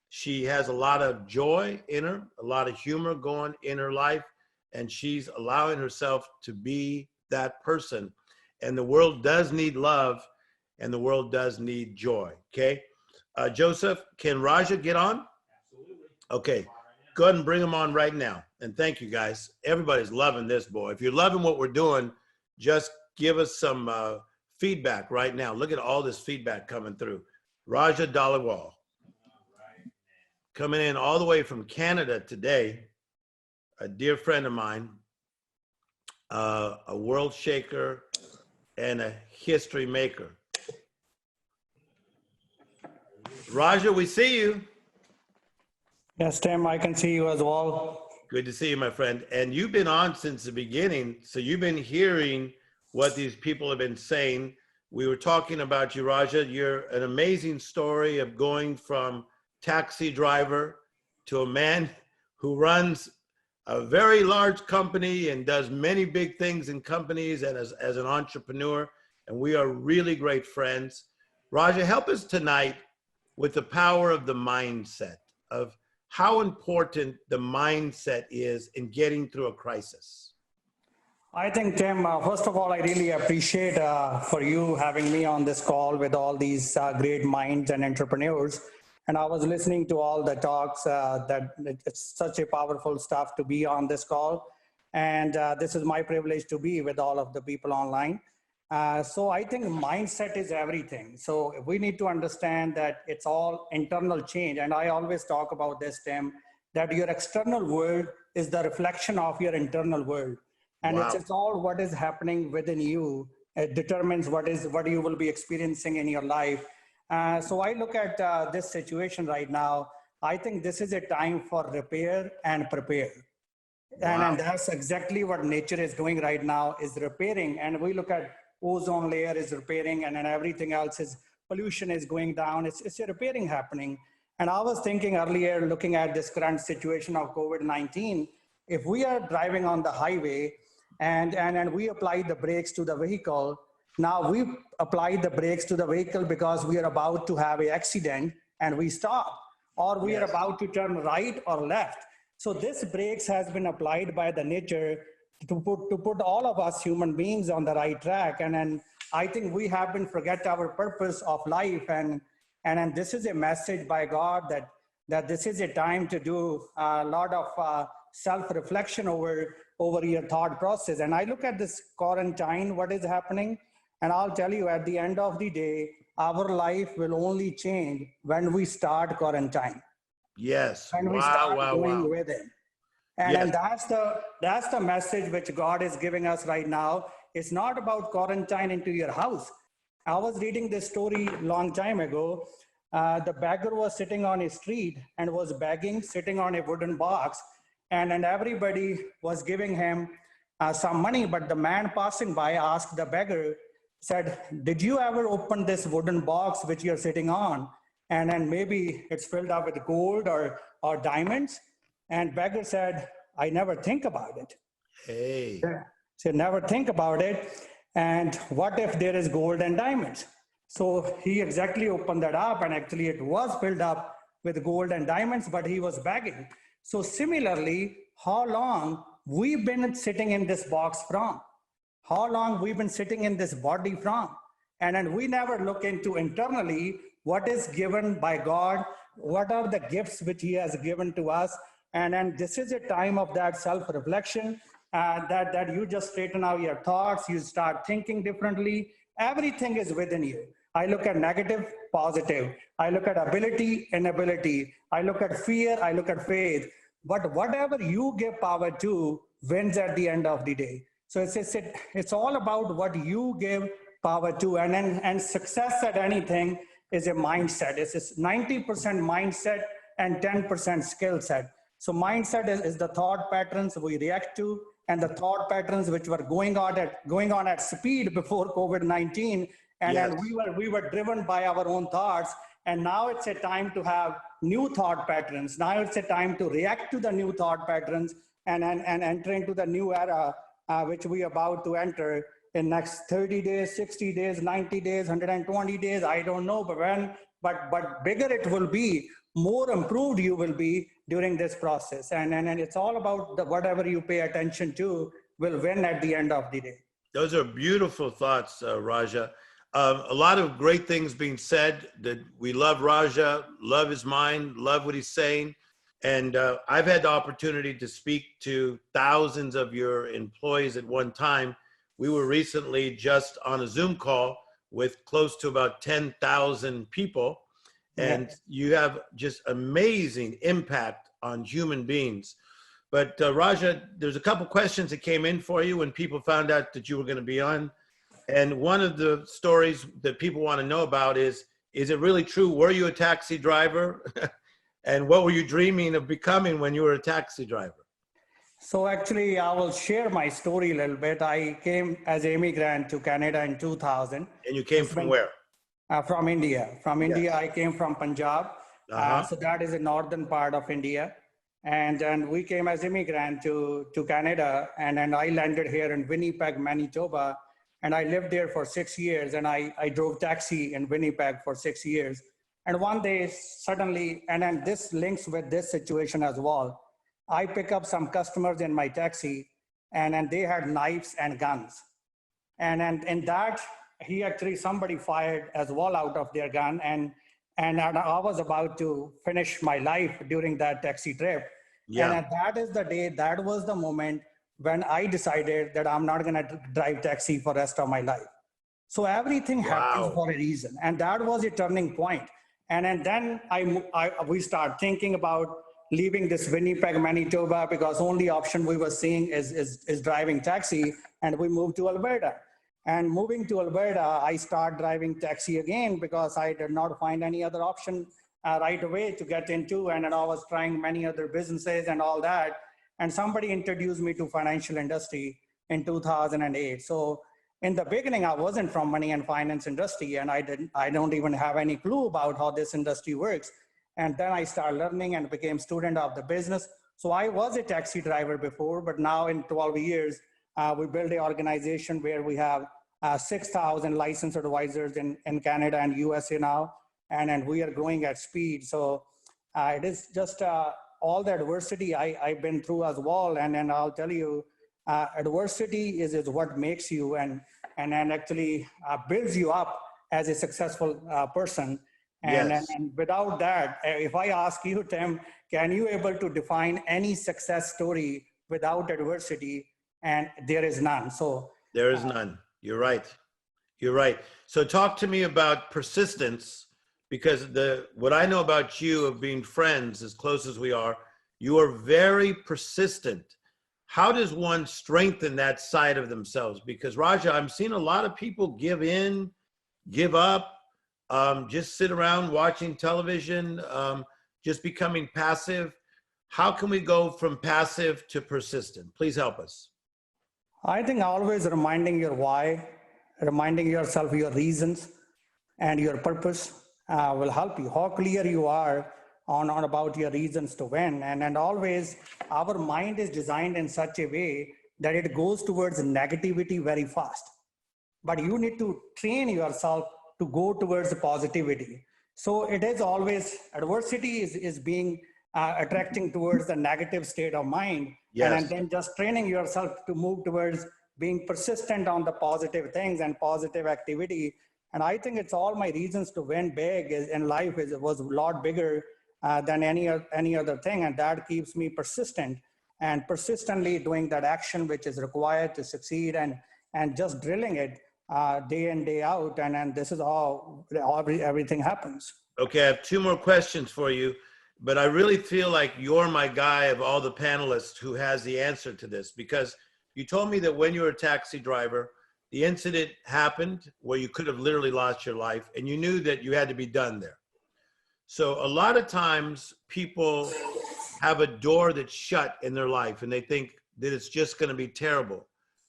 She has a lot of joy in her, a lot of humor going in her life, and she's allowing herself to be that person. And the world does need love, and the world does need joy, okay? Joseph, can Raja get on? Absolutely. Okay, go ahead and bring him on right now. And thank you, guys. Everybody's loving this, boy. If you're loving what we're doing, just give us some feedback right now. Look at all this feedback coming through. Raja Dhaliwal, coming in all the way from Canada today, a dear friend of mine, a world shaker and a history maker. Raja, we see you. Yes, Tim, I can see you as well. Good to see you, my friend. And you've been on since the beginning, so you've been hearing what these people have been saying. We were talking about you, Raja. You're an amazing story of going from taxi driver to a man who runs a very large company and does many big things in companies and as an entrepreneur. And we are really great friends. Raja, help us tonight with the power of the mindset, of how important the mindset is in getting through a crisis. I think, Tim, first of all, I really appreciate for you having me on this call with all these great minds and entrepreneurs. And I was listening to all the talks that it's such a powerful stuff to be on this call. And this is my privilege to be with all of the people online. So I think mindset is everything. So we need to understand that it's all internal change. And I always talk about this, Tim, that your external world is the reflection of your internal world. And Wow. it's all what is happening within you. It determines what you will be experiencing in your life. So I look at this situation right now. I think this is a time for repair and prepare. Wow. And that's exactly what nature is doing right now, is repairing. And we look at ozone layer is repairing, and then everything else is pollution is going down. It's a repairing happening. And I was thinking earlier, looking at this current situation of COVID-19, if we are driving on the highway and we apply the brakes to the vehicle, now we apply the brakes to the vehicle because we are about to have an accident and we stop, or we are about to turn right or left. So this brakes has been applied by the nature to put all of us human beings on the right track. And then I think we have been forget our purpose of life. And this is a message by God that this is a time to do a lot of self-reflection over your thought process. And I look at this quarantine, what is happening, and I'll tell you, at the end of the day, our life will only change when we start quarantine. Yes. When we start going with it. And Yes. that's the message which God is giving us right now. It's not about quarantine into your house. I was reading this story a long time ago. The beggar was sitting on a street and was begging, sitting on a wooden box, and everybody was giving him some money. But the man passing by asked the beggar, said, "Did you ever open this wooden box which you're sitting on? And then maybe it's filled up with gold or diamonds?" And beggar said, "I never think about it." Hey. So never think about it. And what if there is gold and diamonds? So he exactly opened that up, and actually it was filled up with gold and diamonds, but he was begging. So similarly, how long we've been sitting in this box from? How long we've been sitting in this body from? And then we never look into internally what is given by God, what are the gifts which he has given to us. And then this is a time of that self-reflection, that you just straighten out your thoughts, you start thinking differently. Everything is within you. I look at negative, positive. I look at ability, inability. I look at fear, I look at faith. But whatever you give power to wins at the end of the day. So it's all about what you give power to. And success at anything is a mindset. It's 90% mindset and 10% skill set. So mindset is the thought patterns we react to, and the thought patterns which were going on at speed before COVID-19 And Yes. then we were driven by our own thoughts. And now it's a time to have new thought patterns. Now it's a time to react to the new thought patterns and enter into the new era, which we are about to enter in next 30 days, 60 days, 90 days, 120 days. I don't know, but when, but bigger it will be, more improved you will be during this process. And it's all about whatever you pay attention to will win at the end of the day. Those are beautiful thoughts, Raja. A lot of great things being said. That we love Raja, love his mind, love what he's saying. And I've had the opportunity to speak to thousands of your employees at one time. We were recently just on a Zoom call with close to about 10,000 people. And Yes. you have just amazing impact on human beings. But Raja, there's a couple questions that came in for you when people found out that you were going to be on. And one of the stories that people want to know about is it really true? Were you a taxi driver? And what were you dreaming of becoming when you were a taxi driver? So actually, I will share my story a little bit. I came as an immigrant to Canada in 2000. And you came from where? From India. From Yes. India, I came from Punjab. Uh-huh. So that is the northern part of India. And we came as immigrant to Canada. And then I landed here in Winnipeg, Manitoba. And I lived there for 6 years. And I drove taxi in Winnipeg for 6 years. And one day, suddenly, and then this links with this situation as well. I pick up some customers in my taxi, and they had knives and guns. And in that, somebody fired as well out of their gun. And I was about to finish my life during that taxi trip. Yeah. And that is the day, that was the moment when I decided that I'm not gonna drive taxi for the rest of my life. So everything happens for a reason. And that was a turning point. And then we start thinking about leaving this Winnipeg, Manitoba, because only option we were seeing is driving taxi, and we moved to Alberta. And moving to Alberta, I start driving taxi again because I did not find any other option right away to get into, and I was trying many other businesses and all that. And somebody introduced me to financial industry in 2008. So in the beginning, I wasn't from money and finance industry, and I don't even have any clue about how this industry works. And then I started learning and became student of the business. So I was a taxi driver before, but now in 12 years, we built an organization where we have 6,000 licensed advisors in Canada and USA now, and we are growing at speed. So it is just all the adversity I've been through as well. And I'll tell you, adversity is what makes you and actually builds you up as a successful person. Yes. And without that, if I ask you, Tim, can you able to define any success story without adversity? And there is none. So There is none. You're right. You're right. So talk to me about persistence, because what I know about you of being friends as close as we are, you are very persistent. How does one strengthen that side of themselves? Because Raja, I'm seeing a lot of people give in, give up, just sit around watching television, just becoming passive. How can we go from passive to persistent? Please help us. I think always reminding your why, reminding yourself your reasons and your purpose will help you. How clear you are on about your reasons to win. And always our mind is designed in such a way that it goes towards negativity very fast. But you need to train yourself to go towards positivity. So it is always, adversity is being attracting towards the negative state of mind. Yes. And then just training yourself to move towards being persistent on the positive things and positive activity. And I think it's all my reasons to win big in life was a lot bigger than any other thing. And that keeps me persistent and persistently doing that action which is required to succeed and just drilling it day in, day out. And this is how everything happens. Okay, I have two more questions for you, but I really feel like you're my guy of all the panelists who has the answer to this, because you told me that when you were a taxi driver, the incident happened where you could have literally lost your life and you knew that you had to be done there. So a lot of times people have a door that's shut in their life and they think that it's just going to be terrible.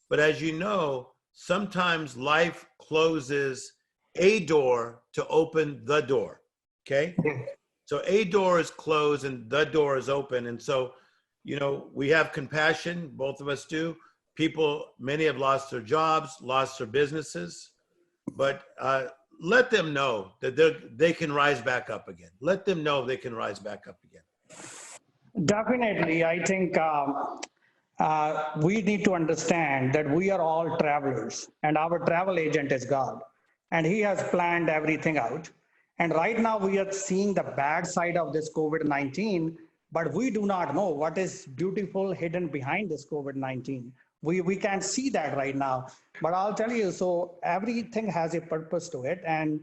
But as you know, sometimes life closes a door to open the door. Okay. So a door is closed and the door is open. And so, you know, we have compassion, both of us do. People, many have lost their jobs, lost their businesses, but let them know that they can rise back up again. Let them know they can rise back up again. Definitely, I think we need to understand that we are all travelers and our travel agent is God and he has planned everything out. And right now we are seeing the bad side of this COVID-19, but we do not know what is beautiful hidden behind this COVID-19. We can't see that right now, but I'll tell you, so everything has a purpose to it. And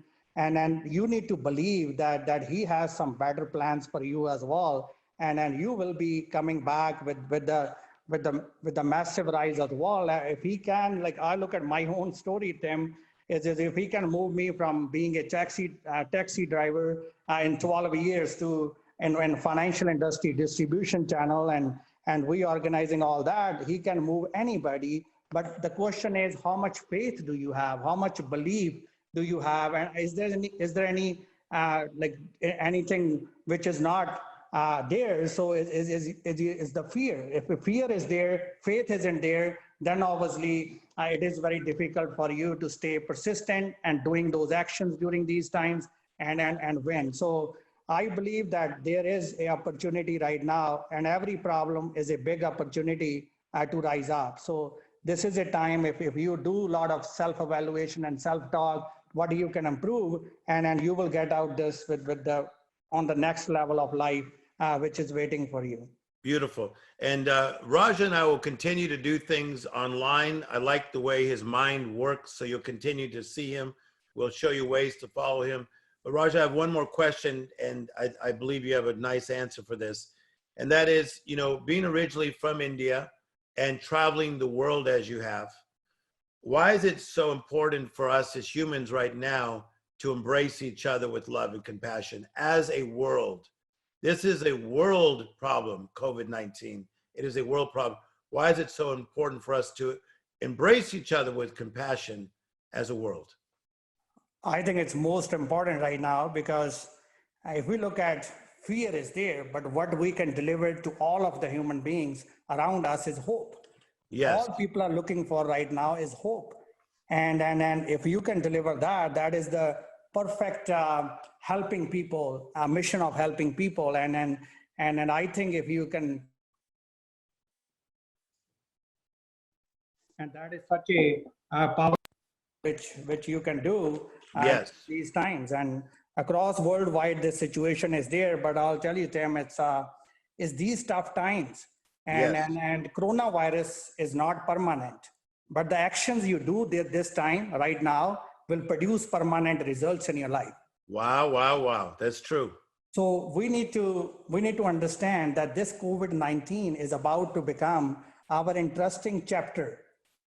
you need to believe that he has some better plans for you as well. And then you will be coming back with the massive rise of the wall. If he can, like I look at my own story, Tim, is if he can move me from being a taxi driver in 12 years to in financial industry distribution channel and we organizing all that, he can move anybody. But the question is, how much faith do you have? How much belief do you have? And is there any like anything which is not there? So is the fear. If the fear is there, faith isn't there, then obviously it is very difficult for you to stay persistent and doing those actions during these times and win. So I believe that there is an opportunity right now, and every problem is a big opportunity to rise up. So this is a time, if you do a lot of self-evaluation and self-talk, what you can improve, and you will get out this on the next level of life, which is waiting for you. Beautiful. And Raja and I will continue to do things online. I like the way his mind works, so you'll continue to see him. We'll show you ways to follow him. But Raja, I have one more question, and I believe you have a nice answer for this. And that is, you know, being originally from India and traveling the world as you have, why is it so important for us as humans right now to embrace each other with love and compassion as a world? This is a world problem, COVID-19. It is a world problem. Why is it so important for us to embrace each other with compassion as a world? I think it's most important right now because if we look at fear is there, but what we can deliver to all of the human beings around us is hope. Yes. All people are looking for right now is hope. And if you can deliver that, that is the perfect helping people, mission of helping people. And I think if you can, and that is such a power which you can do Yes. these times. And across worldwide, this situation is there. But I'll tell you, Tim, it's these tough times. And coronavirus is not permanent. But the actions you do this time, right now, will produce permanent results in your life. Wow, wow, wow. That's true. So we need to understand that this COVID-19 is about to become our interesting chapter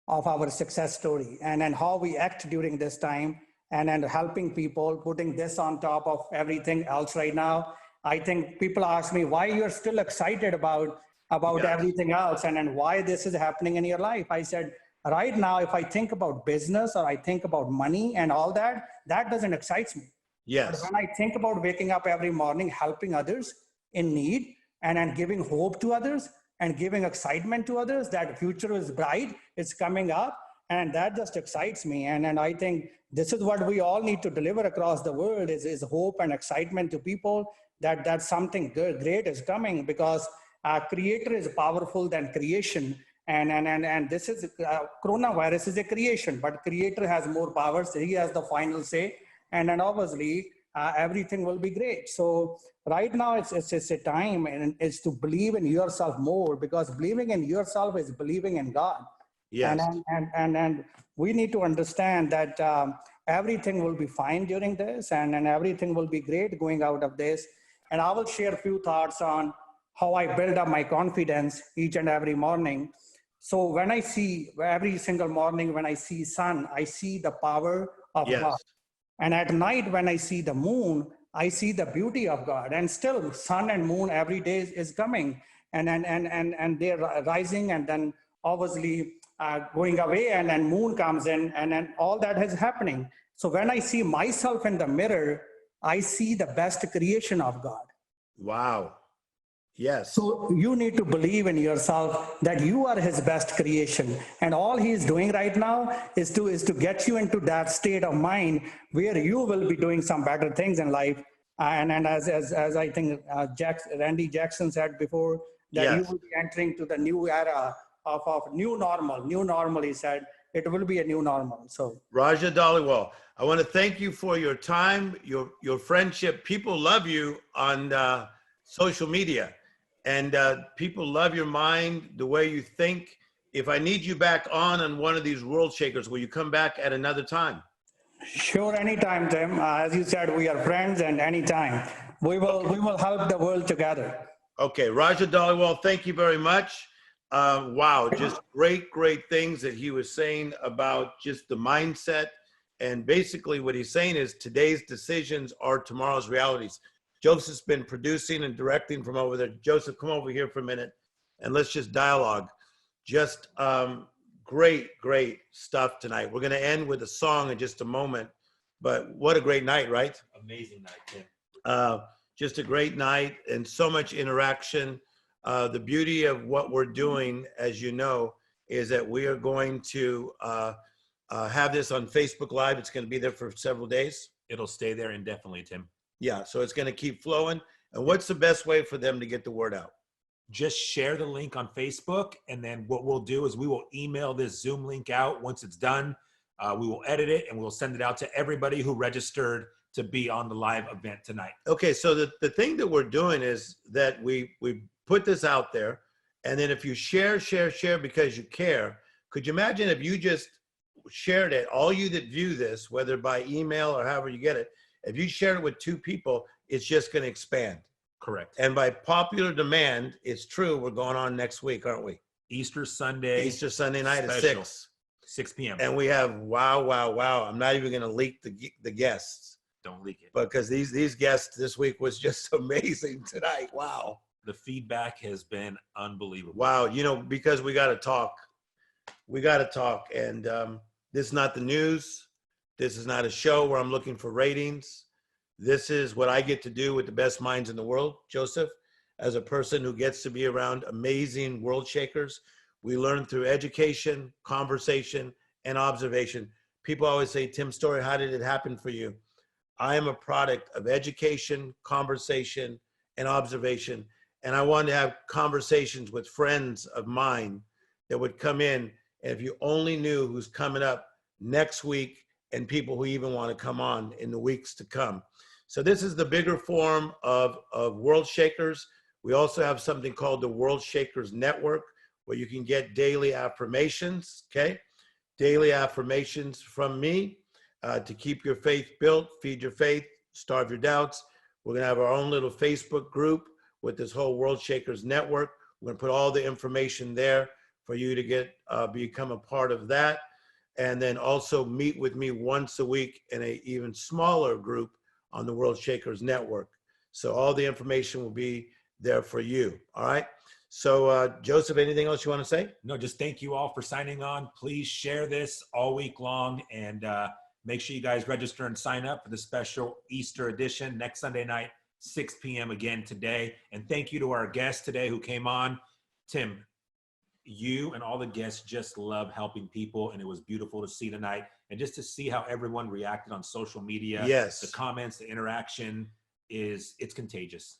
of our success story and how we act during this time and helping people, putting this on top of everything else right now. I think people ask me why you're still excited about everything else and why this is happening in your life. I said, right now, if I think about business or I think about money and all that, that doesn't excite me. Yes. But when I think about waking up every morning, helping others in need and giving hope to others and giving excitement to others, that future is bright, it's coming up, and that just excites me. And I think this is what we all need to deliver across the world is hope and excitement to people that something great is coming, because creator is powerful than creation. And this is coronavirus is a creation, but creator has more power, so he has the final say. And then obviously everything will be great. So right now it's a time, and it's to believe in yourself more, because believing in yourself is believing in God. Yes. And we need to understand that everything will be fine during this, and everything will be great going out of this. And I will share a few thoughts on how I build up my confidence each and every morning. So when I see every single morning, when I see sun, I see the power of God. And at night, when I see the moon, I see the beauty of God. And still sun and moon every day is coming and they're rising, and then obviously going away, and then moon comes in, and then all that is happening. So when I see myself in the mirror, I see the best creation of God. Wow. Yes. So you need to believe in yourself that you are his best creation. And all he is doing right now is to get you into that state of mind where you will be doing some better things in life. And as I think Randy Jackson said before, that you Yes. will be entering to the new era of new normal. New normal, he said. It will be a new normal. So Raja Dhaliwal, I want to thank you for your time, your friendship. People love you on social media, and people love your mind, the way you think. If I need you back on one of these world shakers, will you come back at another time? sure, anytime, Tim. As you said, we are friends, and anytime we will help the world together. Okay, Raja Dhaliwal, thank you very much. Wow, just great things that he was saying about just the mindset. And basically what he's saying is today's decisions are tomorrow's realities. Joseph's been producing and directing from over there. Joseph, come over here for a minute and let's just dialogue. Just great stuff tonight. We're going to end with a song in just a moment, but what a great night, right? Amazing night, Tim. Just a great night and so much interaction. The beauty of what we're doing, as you know, is that we are going to have this on Facebook Live. It's going to be there for several days. It'll stay there indefinitely, Tim. Yeah, so it's going to keep flowing. And what's the best way for them to get the word out? Just share the link on Facebook, and then what we'll do is we will email this Zoom link out once it's done. We will edit it, and we'll send it out to everybody who registered to be on the live event tonight. Okay, so the thing that we're doing is that we put this out there, and then if you share because you care, could you imagine if you just shared it, all you that view this, whether by email or however you get it, if you share it with 2 people, it's just going to expand. Correct. And by popular demand, it's true, we're going on next week, aren't we? Easter Sunday night at special, 6 p.m. And we have wow. I'm not even going to leak the guests. Don't leak it. Because these guests this week was just amazing tonight. Wow. The feedback has been unbelievable. Wow. You know, because we got to talk. And this is not the news. This is not a show where I'm looking for ratings. This is what I get to do with the best minds in the world, Joseph, as a person who gets to be around amazing world shakers. We learn through education, conversation, and observation. People always say, Tim Storey, how did it happen for you? I am a product of education, conversation, and observation. And I wanted to have conversations with friends of mine that would come in. And if you only knew who's coming up next week and people who even want to come on in the weeks to come. So this is the bigger form of World Shakers. We also have something called the World Shakers Network, where you can get daily affirmations, okay? Daily affirmations from me to keep your faith built, feed your faith, starve your doubts. We're gonna have our own little Facebook group with this whole World Shakers Network. We're gonna put all the information there for you to get become a part of that. And then also meet with me once a week in an even smaller group on the World Shakers Network. So all the information will be there for you, all right? So Joseph, anything else you wanna say? No, just thank you all for signing on. Please share this all week long, and make sure you guys register and sign up for the special Easter edition next Sunday night, 6 p.m. again today. And thank you to our guests today who came on. Tim, you and all the guests just love helping people, and it was beautiful to see tonight, and just to see how everyone reacted on social media. Yes. The comments, the interaction it's contagious.